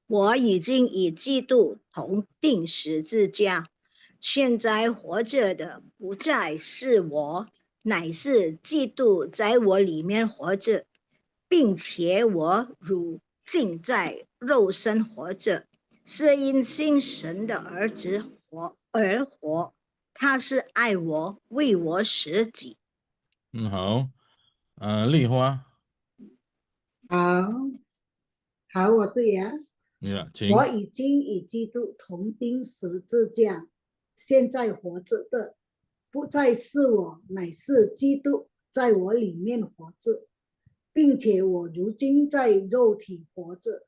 S16: 我已经与基督同定十字架，现在活着的不再是我，乃是基督在我里面活着，并且我如今在肉身活着，是因信神的儿子而活。他是爱我，为我舍己。
S3: 好。丽花。
S6: 好，我对呀。
S3: 请。
S6: 我已经与基督同钉十字架，现在活着的不再是我，乃是基督在我里面活着，并且我如今在肉体活着，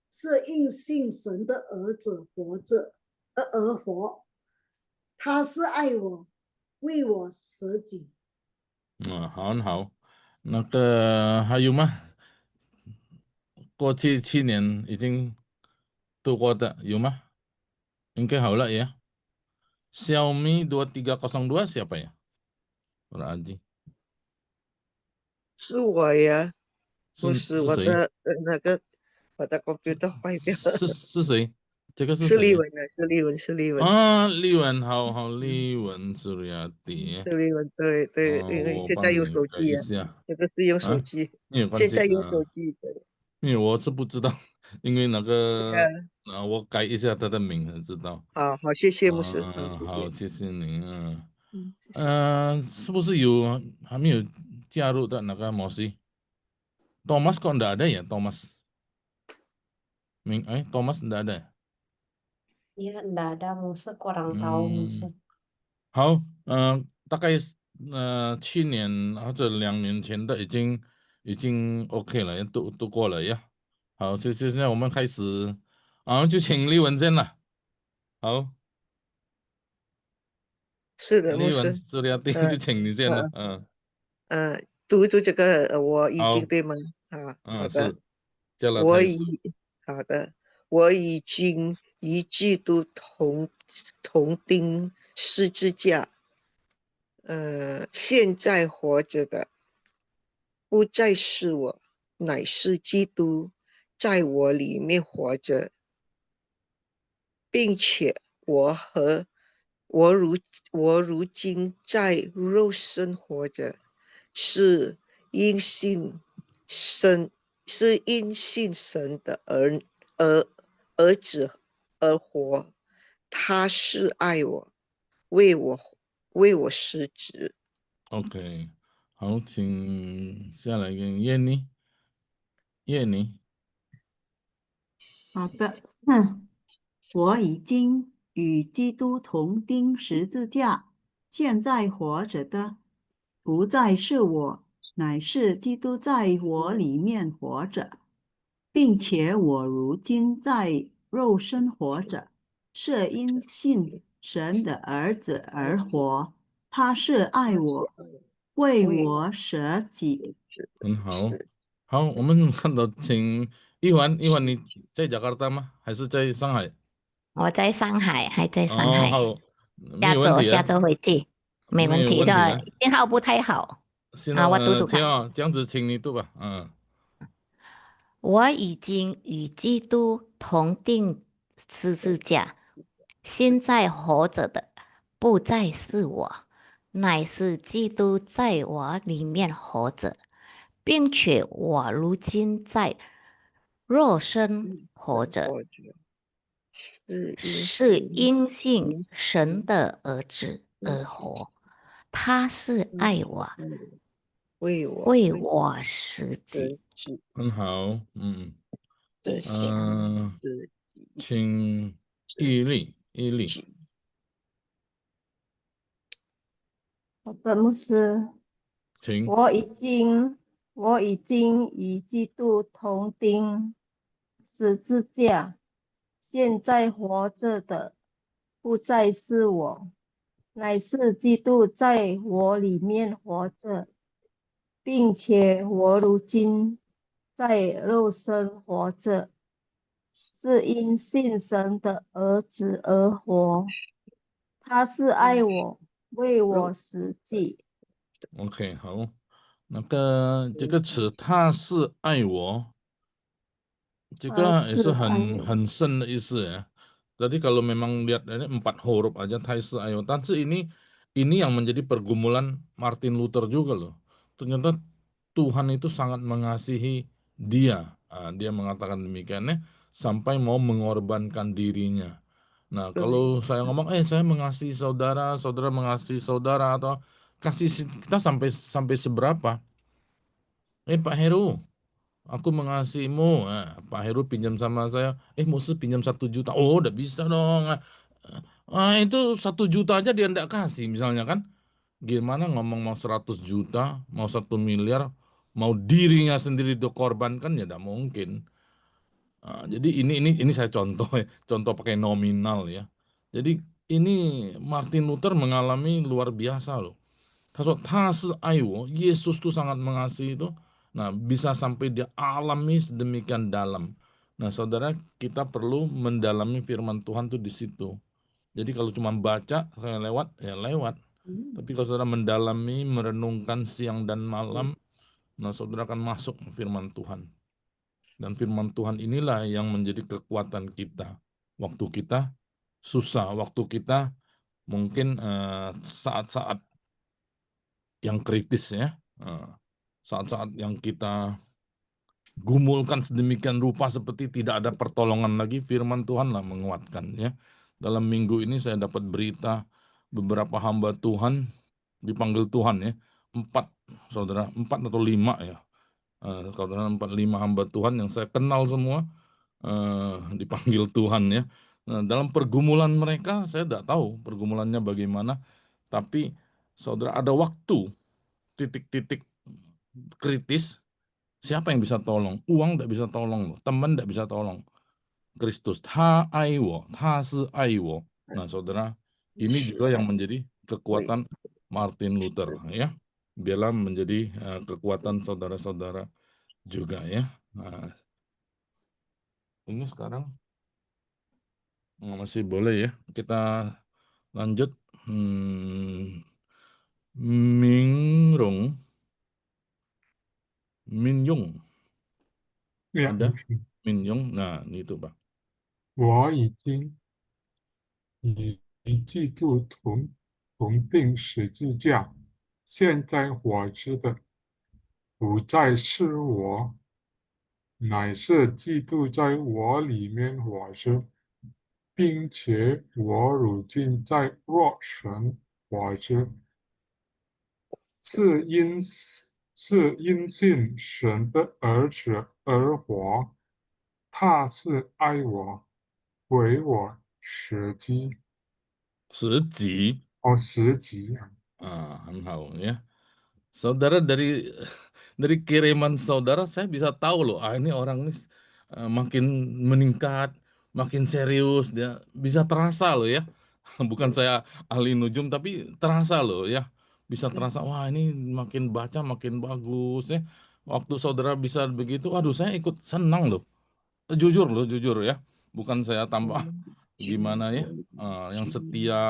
S6: 是因信神的儿子活着而活。他是爱我，为我舍己。
S3: 很好。那个还有吗？过去7年已经度过的有吗？应该好了ya. Xiaomi 2302 siapa ya? Berarti
S17: 是我呀，不是
S3: 是谁？
S17: 我的我的 computer 坏掉了。
S3: 是谁？这个是
S17: 是
S3: 谁呀？
S17: 丽文的，是丽文，是丽文。
S3: 丽文，好，丽文Suryati。
S17: 是丽文，对对，因为
S3: 我
S17: 现在有
S3: 帮你改
S17: 手机啊，
S3: 一下
S17: 这个是用手
S3: 啊，
S17: 机，
S3: 没有关系
S17: 现在用手
S3: 啊，
S17: 机的。
S3: 因为我是不知道，因为那个
S17: 啊，
S3: 我改一下他的名才知道。
S17: 好好，谢谢牧师，好，谢
S3: 好，
S17: 谢。
S3: 谢谢你，
S17: 谢谢。
S3: 是不是还没有加入的那个摩西？Thomas kok enggak ada ya Thomas? Thomas enggak ada.
S4: Ya, enggak ada Musa, kurang tahu Musa.
S3: 好，大概去年或者2年前的已经 OK 了，都过了呀。好，现在我们开始，就请丽文先了。好，
S17: 是的，牧
S3: 丽文
S17: 师。
S3: 资料定就请你先了。
S17: 读一读这个，我已
S3: 好
S17: 经对吗？好的，
S3: 是，叫了
S17: 我
S3: 他也是。
S17: 好的，我已经与基督同钉十字架。现在活着的不再是我，乃是基督在我里面活着，并且我如今在肉身活着，是因信神的儿子而活，他是爱我，为我施职。
S3: OK，好，请下来跟燕妮。
S10: 好的，我已经与基督同钉十字架，现在活着的不再是我，乃是基督在我里面活着，并且我如今在肉身活着，是因信神的儿子而活，他是爱我，为我舍己。
S3: 很好，好，我们看到，请一环，你在Jakarta吗？还是在上海？
S9: 我在上海，还在上海，
S3: 好，没有问题
S9: 下周回去，没问题的，信号不太好。我读读看。
S3: 这样子，请你读吧。
S9: 我已经与基督同钉十字架，现在活着的不再是我，乃是基督在我里面活着，并且我如今在肉身活着，是因信神的儿子而活，他是爱我，为我舍己。
S3: 很好，请毅力。
S13: 好的，牧师。
S3: 请。
S13: 我已经与基督同钉十字架，现在活着的不再是我，乃是基督在我里面活着，并且我如今在肉身活着，是因信神的儿子而活，他是爱我，为我舍己。
S3: OK， 好，那个这个词他是爱我，这个也是很深的意思ya. Jadi kalau memang lihat ini 4 huruf aja他是爱我，但是ini yang menjadi pergumulan Martin Luther juga loh. Ternyata Tuhan itu sangat mengasihi dia. Dia mengatakan demikiannya sampai mau mengorbankan dirinya. Nah, kalau saya ngomong, saya mengasihi saudara, saudara mengasihi saudara, atau kasih kita sampai seberapa? Pak Heru, aku mengasihimu. Pak Heru pinjam sama saya, Musa pinjam 1 juta. Oh, udah bisa dong. Itu 1 juta aja dia enggak kasih misalnya kan. Gimana ngomong mau 100 juta, mau 1 miliar, mau dirinya sendiri dikorbankan ya enggak mungkin. Jadi ini saya contoh pakai nominal ya. Jadi ini Martin Luther mengalami luar biasa loh. Ta shi ai wo, Yesus tuh sangat mengasihi itu. Nah, bisa sampai dia alami sedemikian dalam. Nah, saudara, kita perlu mendalami firman Tuhan tuh di situ. Jadi kalau cuma baca, saya lewat, ya lewat. Tapi kalau saudara mendalami, merenungkan siang dan malam, nah saudara akan masuk firman Tuhan. Dan firman Tuhan inilah yang menjadi kekuatan kita. Waktu kita susah, waktu kita mungkin saat-saat yang kritis ya, saat-saat yang kita gumulkan sedemikian rupa seperti tidak ada pertolongan lagi, firman Tuhanlah menguatkan ya. Dalam minggu ini saya dapat berita beberapa hamba Tuhan dipanggil Tuhan ya, 4 saudara, 4 atau 5 ya, saudara 4-5 hamba Tuhan yang saya kenal semua dipanggil Tuhan ya. Nah, dalam pergumulan mereka saya tidak tahu pergumulannya bagaimana, tapi saudara ada waktu titik-titik kritis, siapa yang bisa tolong? Uang tidak bisa tolong, teman tidak bisa tolong. Kristus, ta shi ai wo. Nah, saudara, ini juga yang menjadi kekuatan Martin Luther ya. Biarlah menjadi kekuatan saudara-saudara juga ya. Nah, ini sekarang masih boleh ya. Kita lanjut. Mingrong, Minyong.
S18: Ya,
S3: Ada Minyong. Nah, itu Pak.
S18: 我已经以基督同定十字架，现在活着的不再是我，乃是基督在我里面活着，并且我如今在若神活着，是因信神的儿子而活，他是爱我，为我舍己。
S3: 十己
S18: 哦，十己
S3: 很好ya. Saudara, dari kiriman saudara saya bisa tahu loh, ini orang ini makin meningkat, makin serius, dia bisa terasa loh ya. Bukan saya ahli nujum tapi terasa loh ya. Bisa terasa, wah ini makin baca makin bagus ya. Waktu saudara bisa begitu, aduh saya ikut senang loh. Jujur loh, jujur ya. Bukan saya tambah gimana ya, yang setia.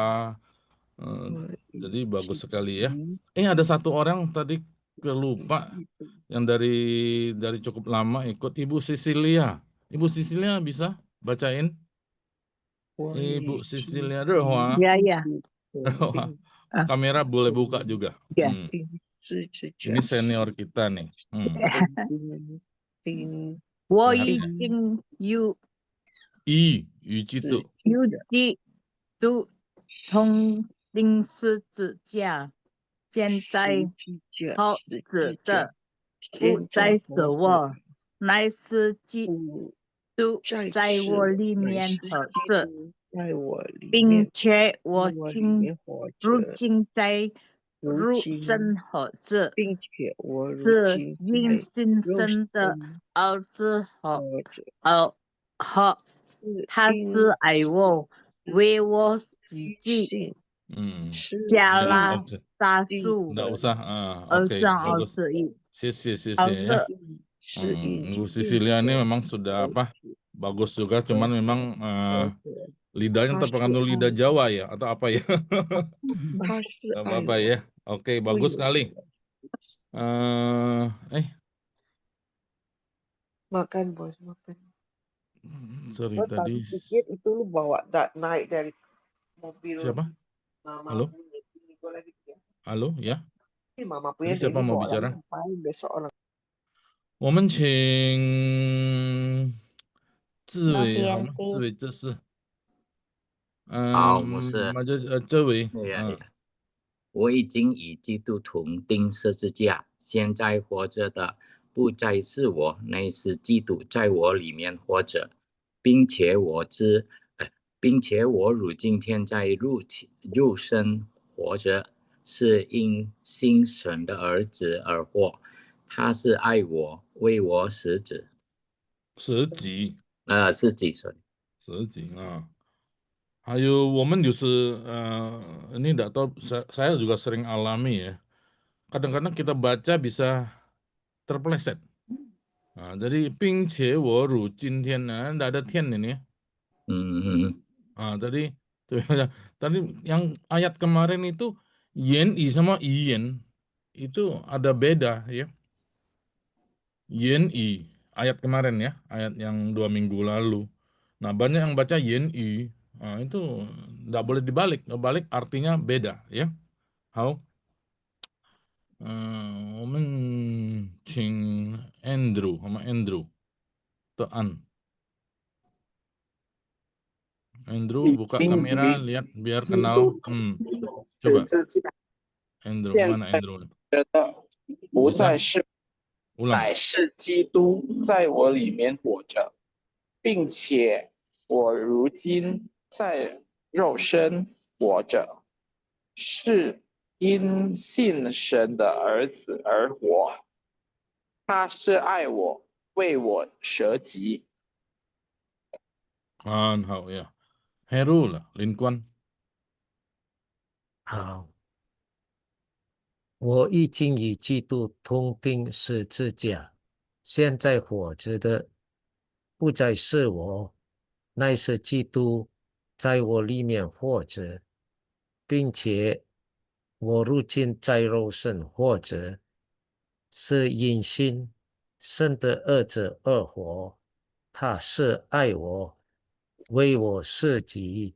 S3: Jadi bagus sekali ya. Ada satu orang tadi kelupa yang dari cukup lama ikut, Ibu Sisilia. Ibu Sisilia bisa bacain? Ibu Sisilia Rohwa.
S5: Ya.
S3: Rohwa. Kamera boleh buka juga.
S5: Ya.
S3: Ini senior kita nih.
S5: 我已经与基督同钉十字架，现在活着的不再是我，乃是基督在我里面活着，并且我如今在如神活着，是因信神的儿子和他是爱我，为我自己加了大数，
S3: Nggak usah. Oke, bagus. 谢谢 ya. Ibu Sisilia ini memang sudah bagus juga, cuman memang lidahnya terpengaruh lidah Jawa ya, atau apa ya? Gak apa-apa ya. Oke, bagus sekali.
S17: Makan bos, makan.
S3: Sorry
S17: Gua
S3: tadi.
S17: pikir itu lu bawa naik dari mobil.
S3: Siapa?
S17: Mama
S3: Halo?
S17: gua lagi ya.
S3: Halo, ya?
S17: Mama punya
S3: Tadi siapa
S17: ini
S3: mau
S17: bawa
S3: bicara?
S17: lagi, besok orang.
S3: 我们请志伟好吗？志伟这是，
S8: 好，我是
S3: 这位，
S8: 我已经与基督同钉十字架，现在活着的不再是我，乃是基督在我里面活着，并且我如今天在肉身活着，是因信神的儿子而活，他是爱我，为我舍己。
S3: 舍己。
S8: 舍己，
S3: 舍己啊。Ayo, woman ini enggak tahu, saya juga sering alami ya. Kadang-kadang kita baca bisa terpeleset. Nah, jadi 并且我如今天 enggak ada tian ini ya. Tadi tadi yang ayat kemarin itu yen i sama ien itu ada beda ya. Yen i ayat kemarin ya, ayat yang 2 minggu lalu. Nah, banyak yang baca yen i. Nah, itu enggak boleh dibalik. Balik artinya beda ya. How? 我们请 Andrew sama Andrew. Tean. Andrew buka kamera, lihat biar kenal. Coba. Andrew, mana Andrew?
S19: 不再是
S3: Ulang.
S19: 乃是基督在我里面活着，并且我如今在肉身活着，是因信神的儿子而活。他是爱我，为我舍己。
S3: 好呀. Heru lah, Lin Kuan.
S11: 好，我已经与基督同钉十字架，现在活着的不再是我，乃是基督在我里面活着，并且我如今在肉身活着，是因信神的儿子而活，他是爱我，为我舍己。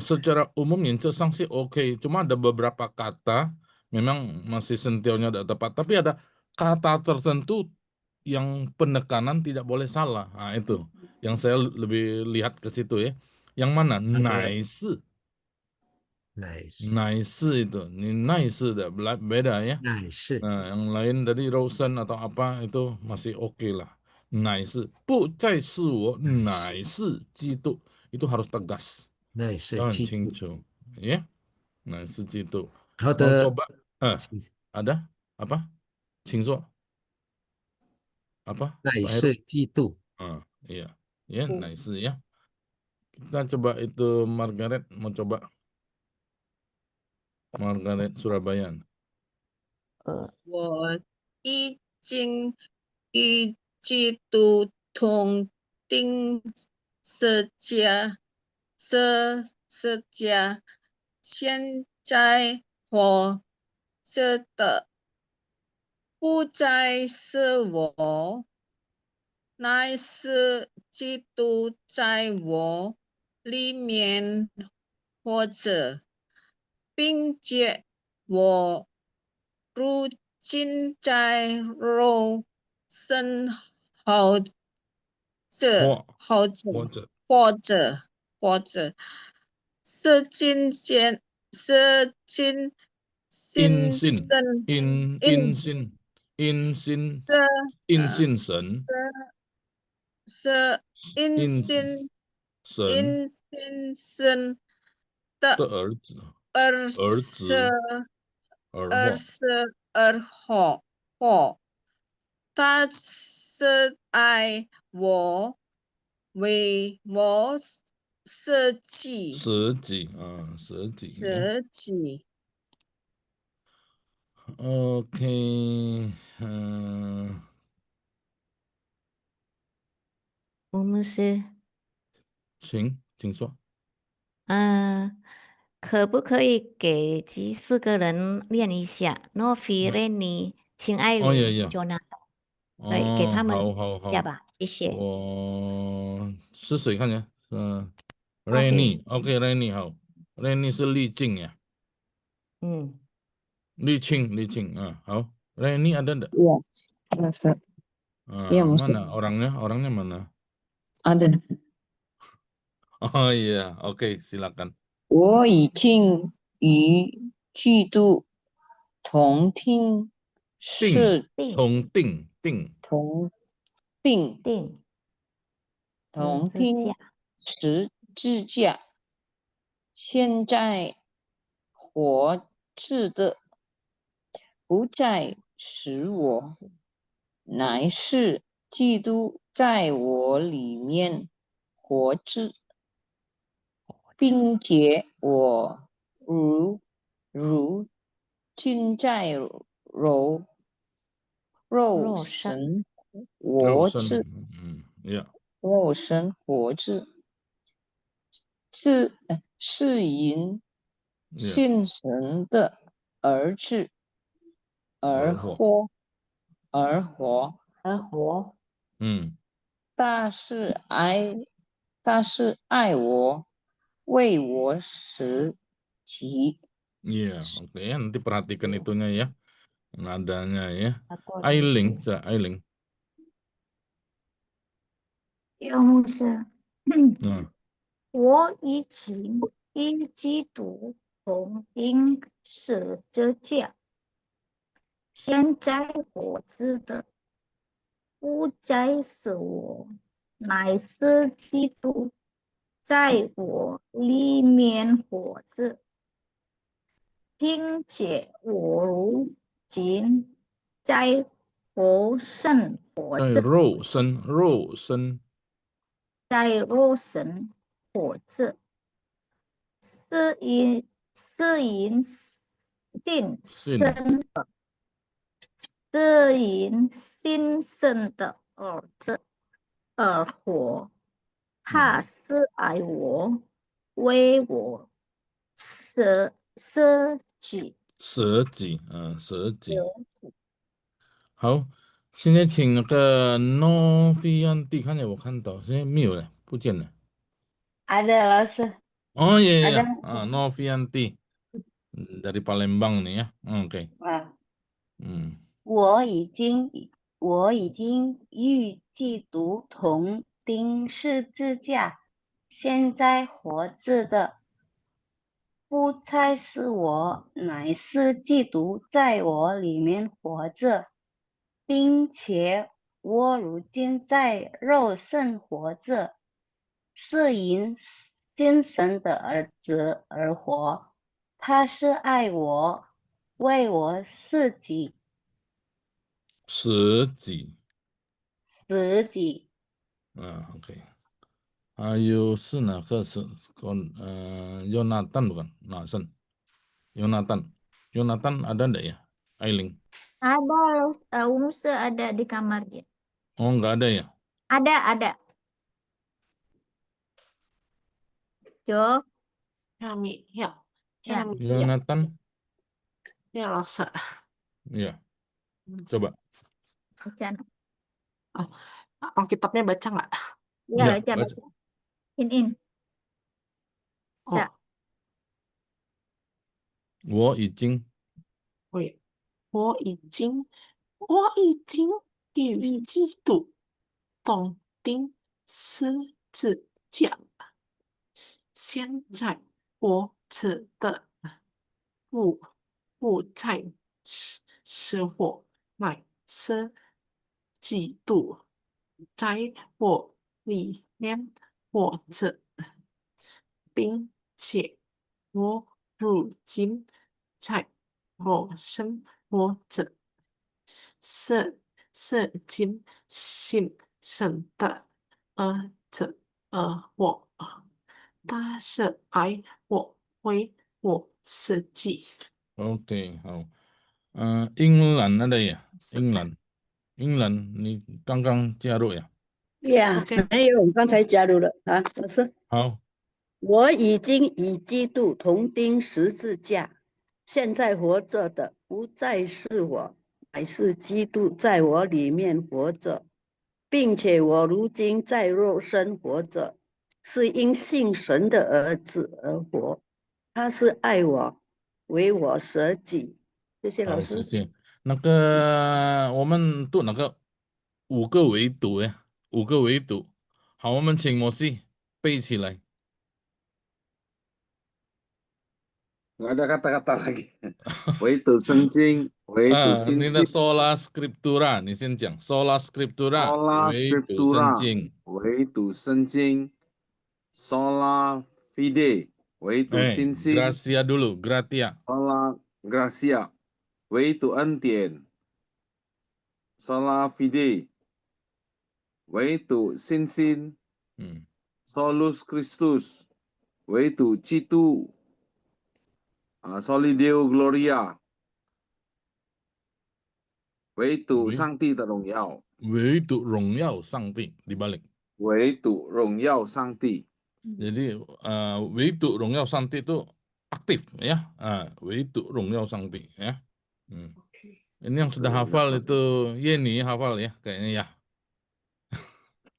S3: Secara umum Yince Sang sih oke, cuma ada beberapa kata memang masih sentiaunya tidak tepat, tapi ada kata tertentu yang penekanan tidak boleh salah. Nah, itu yang saya lebih lihat ke situ ya. Yang mana? Nice. Nice itu, ini nice beda ya.
S11: Nice.
S3: Nah, yang lain tadi Rosen atau apa itu masih oke lah. Nice. 不再是我，乃是基督。 itu harus tegas,
S11: 乃是
S3: jangan
S11: 基督。
S3: 清楚, ya. Nah, itu.
S11: 好
S3: Mau
S11: 的，
S3: coba? Ada apa? 请说 apa?
S11: 乃
S3: Pak Heru?
S11: 是基督。
S3: Iya, ya, nice ya. Kita coba itu Margaret, mau coba Margaret Surabaya.
S12: 我已经与基督同钉十字架，现在活着的不再是我，乃是基督在我里面活着，并且我如今在肉身活着，是今天，是今
S3: 因
S12: 新
S3: 信神，
S12: 是因信神的
S3: 儿子
S12: 而活，他是爱我，为我舍己。
S3: 舍己。 OK，
S9: 我们是
S3: 请说。
S9: 可不可以给这4个人练一下 ？Novi、Rennie、秦爱玲、Jonathan，可以给他们一下吧，谢谢。
S3: 我是谁看呀？Rennie， OK， Rennie 好 ，Rennie 是丽静呀。丽庆，好 ，Rennie ada enggak？
S14: Iya,
S3: mana orangnya mana？
S14: ada.
S3: Oh iya, oke, silakan.
S14: 我已经与基督同钉十字架，现在活着的不再是我，乃是基督在我里面活着，
S12: 并且我如今在肉身活着，肉身活着，是因信神的儿子而活。但是爱我，为我死己。
S3: Iya, oke. Nanti perhatikan itunya ya, nadanya ya. Ailing, Ailing.
S20: 有牧师，
S3: 嗯，
S20: 我已经与基督同钉十字架，现在活着的不再是我，乃是基督在我里面活着，并且我如今在肉身活
S3: 在
S20: 着，
S3: 肉身，
S20: 在肉身活着。是因信生的，是因信生的儿子而活。他是爱我，为我舍己。
S3: 舍己，舍己。好，现在请那个 Novianti 看见我看到，现在没有了，不见了。
S9: Ada老师，
S3: Oh iya ya,
S9: ada
S3: Novianti dari Palembang nih ya. Oke.
S9: 啊，
S3: Hmm.
S9: 我已经与基督同钉十字架，现在活着的不再是我，乃是基督在我里面活着，并且我如今在肉身活着，是因信神的儿子而活。他是爱我，为我死己。
S3: 舍己。Oke. Ayo是哪个是Yonatan bukan? Nasen. Yonatan ada enggak ya? Ailing.
S20: Ada, Musa ada di kamar dia.
S3: Oh, enggak ada ya?
S20: Ada. Jo.
S10: Ya.
S3: Yonatan.
S10: Ya, Rosa.
S3: Iya. Coba.
S20: Baca.
S10: Alkitabnya baca nggak?
S20: Ya,
S3: Ya,
S20: baca. In. Sa.
S3: 我已经
S10: 与基督同钉十字架，现在活着的不再是我，乃是基督在我里面活着，并且我如今在我身活着，是今信神的儿子而活，他是爱我，为我死己。
S3: Oke,好。England ada ya? England, 你刚刚加入呀？
S21: 没有，我刚才加入了啊，老师。
S3: 好，
S21: 我已经与基督同钉十字架，现在活着的不再是我，乃是基督在我里面活着，并且我如今在肉身活着，是因信神的儿子而活。他是爱我，为我舍己。谢谢老
S3: 好，
S21: 师。
S3: 谢谢。那个，我们读那个5个维度呀，5个维度。好，我们请摩西背起来。
S1: Nggak ada kata-kata lagi. 唯独圣经，唯独信
S3: 你的
S1: 经。
S3: sola scriptura，你先讲 sola scriptura，
S1: Sola
S3: 唯独圣
S1: Scriptura，
S3: 经。
S1: 唯独圣经。Sola Fide， 唯独信心。
S3: Gracia dulu, gratia。
S1: Sola Gracia， 唯独恩典。Sola Fide， 唯独信心。Solus Christus，唯独基督，Soli Deo Gloria，唯独上帝的荣耀，
S3: 唯独荣耀上帝dibalik。
S1: 唯独荣耀上帝。
S3: Jadi唯独荣耀上帝itu aktif ya,唯独荣耀上帝ya. Ini yang sudah hafal itu Yeni hafal ya kayaknya ya.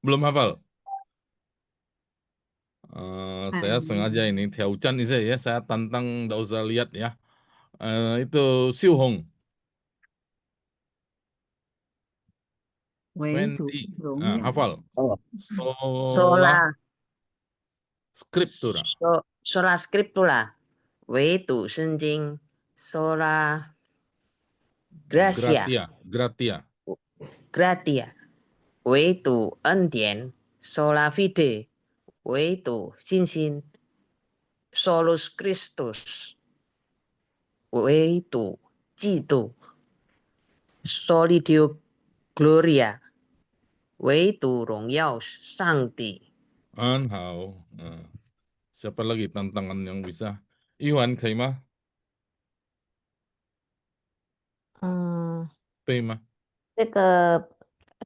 S3: Belum hafal. Saya sengaja ini Tiaucan ini ya, saya tantang, nggak usah lihat ya. Itu Siu Hong. Wendy, hafal.
S12: Sola
S3: Scriptura.
S12: Sola Scriptura， 唯读圣经。Sola Gracia，
S3: Gratia，
S12: 唯读恩典。Sola Fide， 唯读信心。Solus Christus， 唯读基督。Soli Deo Gloria， 唯读荣耀上帝。
S3: 好，siapa lagi tantangan yang bisa? Iwan, kay吗？背吗？
S9: 这个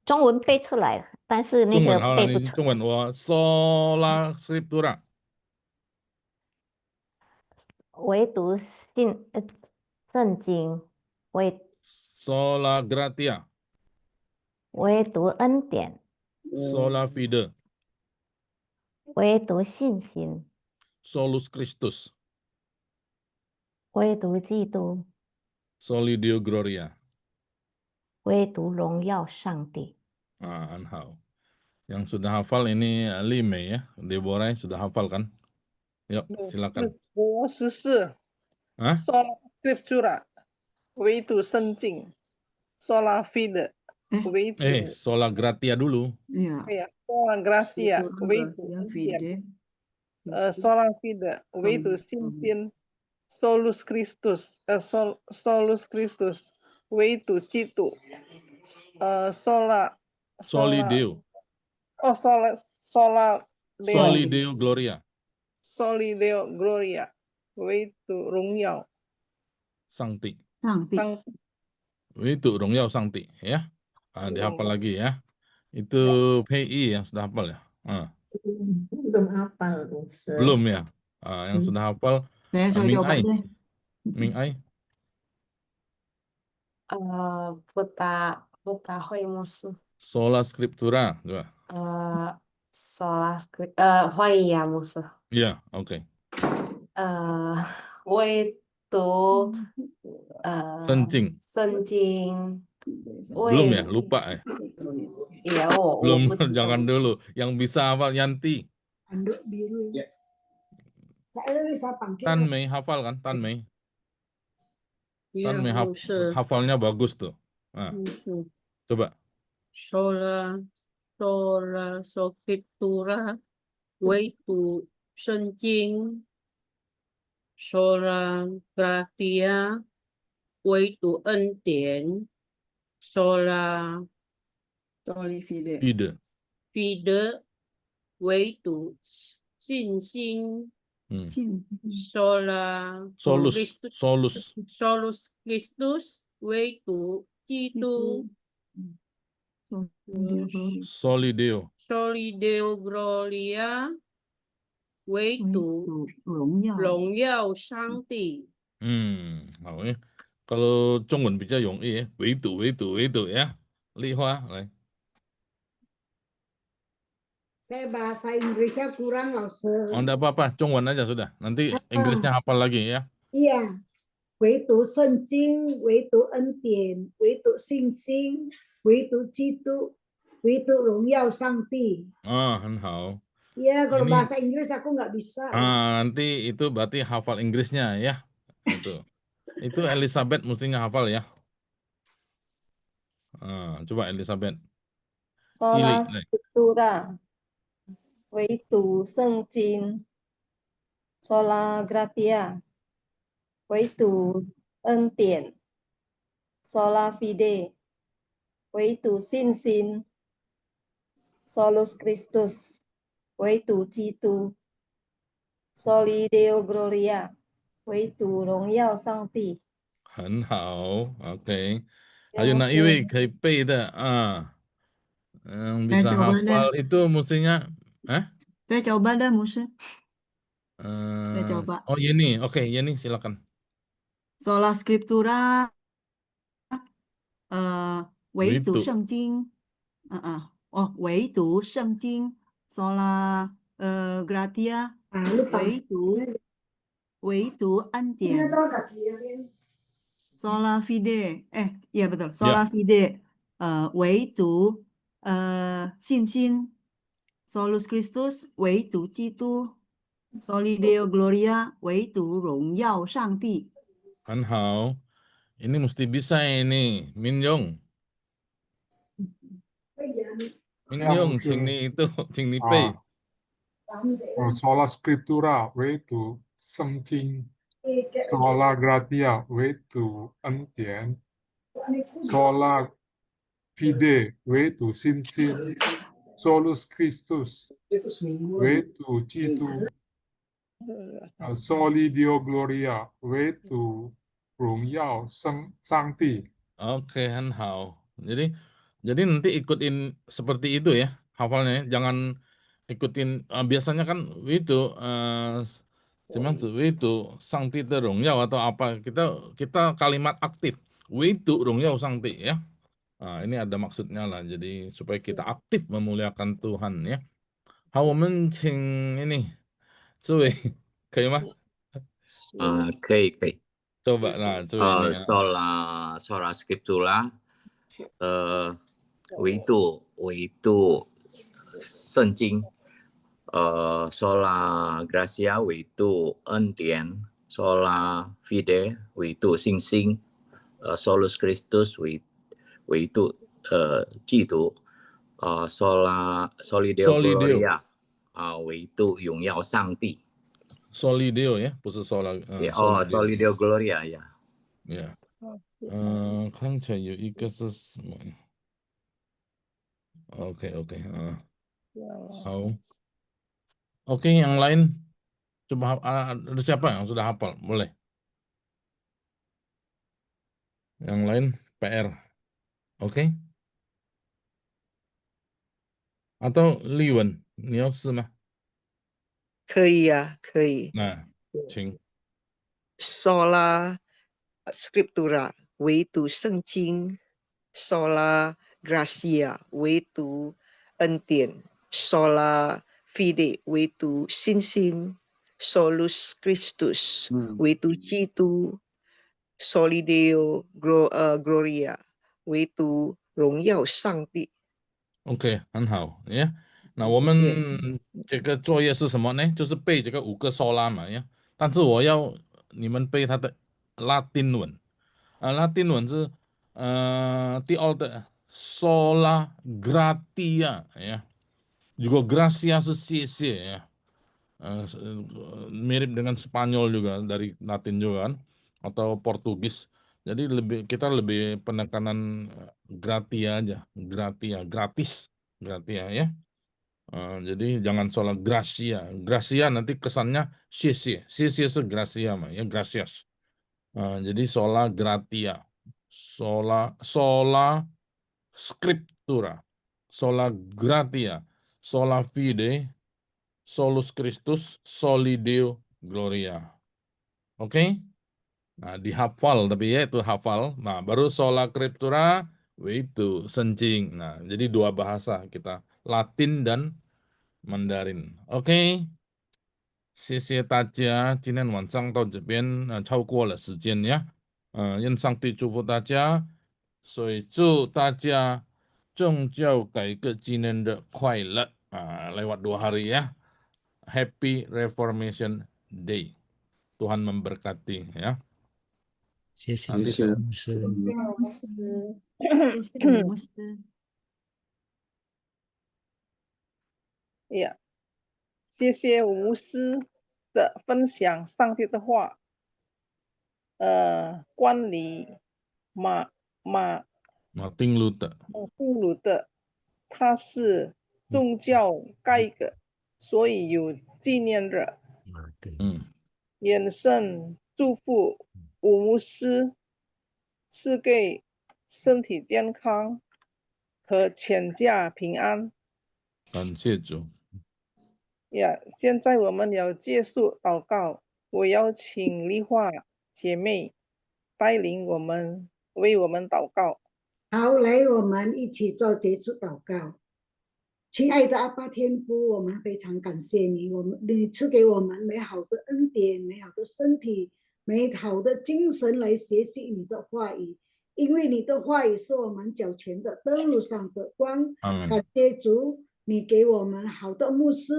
S9: 中文背出来了，但是那个背不出。
S3: 中文我 Sola Scriptura，
S9: 唯独圣经，Sola
S3: Gratia，
S9: 唯独恩典，
S3: Sola Fide，
S9: 唯独信心，
S3: Solus Christus，
S9: 唯独基督，
S3: Soli Deo Gloria，
S9: 唯独荣耀上帝。
S3: 好。Yang sudah hafal ini Lime ya, Deborah sudah hafal kan? Yuk, silakan.
S2: 14. Sola Scriptura， 唯读圣经。Sola Fide， 唯读。
S3: Sola Gratia dulu.
S2: Iya, Sola Gracia， 唯读恩典。Sola Fide， 唯读信心。Solus Christus， Solus Christus， 唯读基督。
S3: Soli Deo。
S2: Soli
S3: Deo Gloria，
S2: Soli Deo Gloria， 唯独荣耀
S3: 上帝， 唯独荣耀上帝ya. Dihafal lagi ya. Itu PI yang sudah hafal ya.
S15: Belum hafal.
S3: Belum ya. Yang sudah hafal Ming Ai.
S4: Buta Hui Musu.
S3: Sola Scriptura, coba.
S4: Sola Scriptura, Hui ya Musu.
S3: Iya, oke.
S4: 唯独
S3: 圣经 belum ya, lupa ya.
S4: Iya,
S3: Belum, jangan dulu. Yang bisa hafal Yanti.
S6: Anduk biru.
S3: Tan Mei hafal kan, Tan Mei. Tan Mei hafalnya bagus tuh. Coba.
S14: Sola Scriptura， 唯读圣经。Sola Gratia， 唯读恩典。Sola
S3: Fide，
S14: 唯读信心。Solus Christus， 唯读基督。
S3: Soli Deo
S14: Gloria， 唯独荣耀上帝。
S3: 好ya. Kalau Zhongwen 比较容易，唯独ya. Li Hua,来。
S6: Saya bahasa Inggrisnya kurang loh,
S3: enggak apa-apa, Zhongwen aja sudah. Nanti Inggrisnya hafal lagi ya.
S6: Iya. 唯独圣经，唯独恩典，唯独信心，唯独基督，唯独荣耀上帝。
S3: 很好。
S6: Iya, kalau bahasa Inggris aku nggak bisa.
S3: Nanti itu berarti hafal Inggrisnya ya. Itu Elizabeth mestinya hafal ya. Coba Elizabeth.
S7: Sola Scriptura， 唯读圣经。Sola Gratia， 唯读恩典。Sola Fide， 唯读信心。Solus Christus， 唯独基督。Soli Deo Gloria，唯独荣耀上帝。
S3: 很好 ，OK。还有哪一位可以背的啊？bisa hafal itu mestinya,
S10: Saya coba dah, Musa.
S3: Oh Yeni, oke Yeni silakan.
S10: Sola Scriptura, 唯读
S3: Itu.
S10: 圣经，唯读圣经，Sola Gratia，唯读恩典，Sola Fide，ya betul, Sola Fide，唯读信心，Solus Christus，唯读基督，Soli Deo Gloria，唯读荣耀上帝。
S3: 很好，ini mesti bisa ini, Min Yong，请你背。
S18: Sola Scriptura，唯读圣经；Sola Gratia，唯读恩典；Sola Fide，唯读信心；Solus Christus，唯读基督；Soli Deo Gloria，唯读荣耀上帝。
S3: Oke, 很好。Jadi nanti ikutin seperti itu ya hafalnya. Jangan ikutin biasanya kan itu cuman itu Sangti Terungyao atau apa kita kalimat aktif. Itu Rungyao Sangti ya. Nah, ini ada maksudnya lah. Jadi supaya kita aktif memuliakan Tuhan ya. 好，我们请ini 这位可以吗？
S8: 可以。
S3: coba lah 这位你。
S8: Sola Scriptura，唯读圣经，Sola Gratia 唯读恩典，Sola Fide 唯读信心，Solus Christus 唯读基督，Soli Deo Gloria 唯读荣耀上帝。
S3: Soli Deo ya, 不是 Sola。Soli
S8: Deo Gloria 呀。
S3: Yeah。看起来有一个是什么 ？OK， 好。Oke, yang lain coba ada siapa yang sudah hafal? Boleh. Yang lain PR. Oke. Atau Liwen， 你要试吗？
S17: 可以啊，可以。
S3: 那请。
S17: Sola Scriptura， 唯读圣经；Sola Gratia， 唯读恩典；Sola Fide， 唯读信心；Solus Christus， 唯读基督；Soli Deo Gloria， 唯读荣耀上帝。
S3: OK， 很好呀。那我们这个作业是什么呢？就是背这个5个sola嘛呀。但是我要你们背它的拉丁文拉丁文是第二的 sola gratia ya。juga gracia 是谢谢呀。mirip dengan Spanyol juga dari Latin juga kan atau Portugis. Jadi kita lebih penekanan gratia aja, gratia, gratis, gratia ya. Jadi jangan soal gracia. Gracia nanti kesannya cie-cie. Cie-cie se gracia mah ya, gracias. Jadi sola gratia. Sola scriptura. Sola gratia. Sola fide. Solus Christus, Soli Deo Gloria. Oke? Nah, dihafal tapi ya itu hafal. Nah, baru sola scriptura itu sencing. Nah, jadi 2 bahasa kita, Latin dan Mandarin. Oke? 谢谢大家，今天晚上到这边超过了时间呀。愿上帝祝福大家，所以祝大家宗教改革纪念日快乐lewat 2 hari ya. Happy Reformation Day. Tuhan memberkati ya.
S11: 谢谢
S1: 谢谢。
S11: 牧师。
S2: 呀，谢谢吴师的分享上帝的话。关于马
S3: 丁路
S2: 德，他是宗教改革，所以有纪念日。愿圣祝福吴牧师，赐给身体健康和全家平安。
S3: 感谢主。
S2: 现在我们要结束祷告，我邀请丽华姐妹带领我们为我们祷告。
S6: 好，来，我们一起做结束祷告。亲爱的阿爸天父，我们非常感谢你，你赐给我们美好的恩典、美好的身体、美好的精神来学习你的话语，因为你的话语是我们脚前的灯路上的光。感谢主，你给我们好的牧师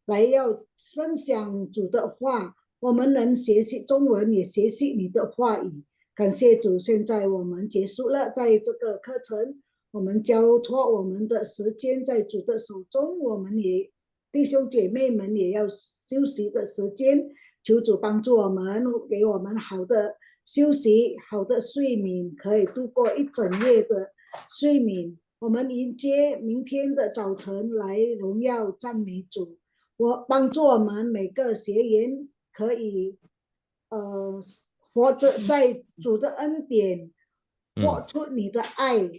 S6: 来要分享主的话，我们能学习中文，也学习你的话语。感谢主，现在我们结束了，在这个课程，我们交托我们的时间在主的手中，我们也弟兄姐妹们也要休息的时间，求主帮助我们，给我们好的休息，好的睡眠，可以度过一整夜的睡眠。我们迎接明天的早晨来荣耀赞美主，帮助我们每个学员可以活着在主的恩典，活出你的爱，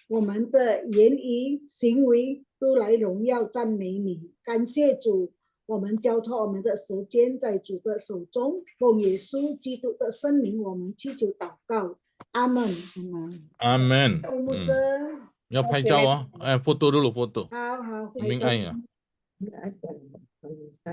S6: 我们的言语行为都来荣耀赞美你。感谢主，我们交托我们的时间在主的手中，奉耶稣基督的圣名我们祈求祷告，阿门。
S3: 阿门。
S6: 牧师
S3: 要拍照啊，foto dulu foto。
S6: 好，
S3: 明爱啊。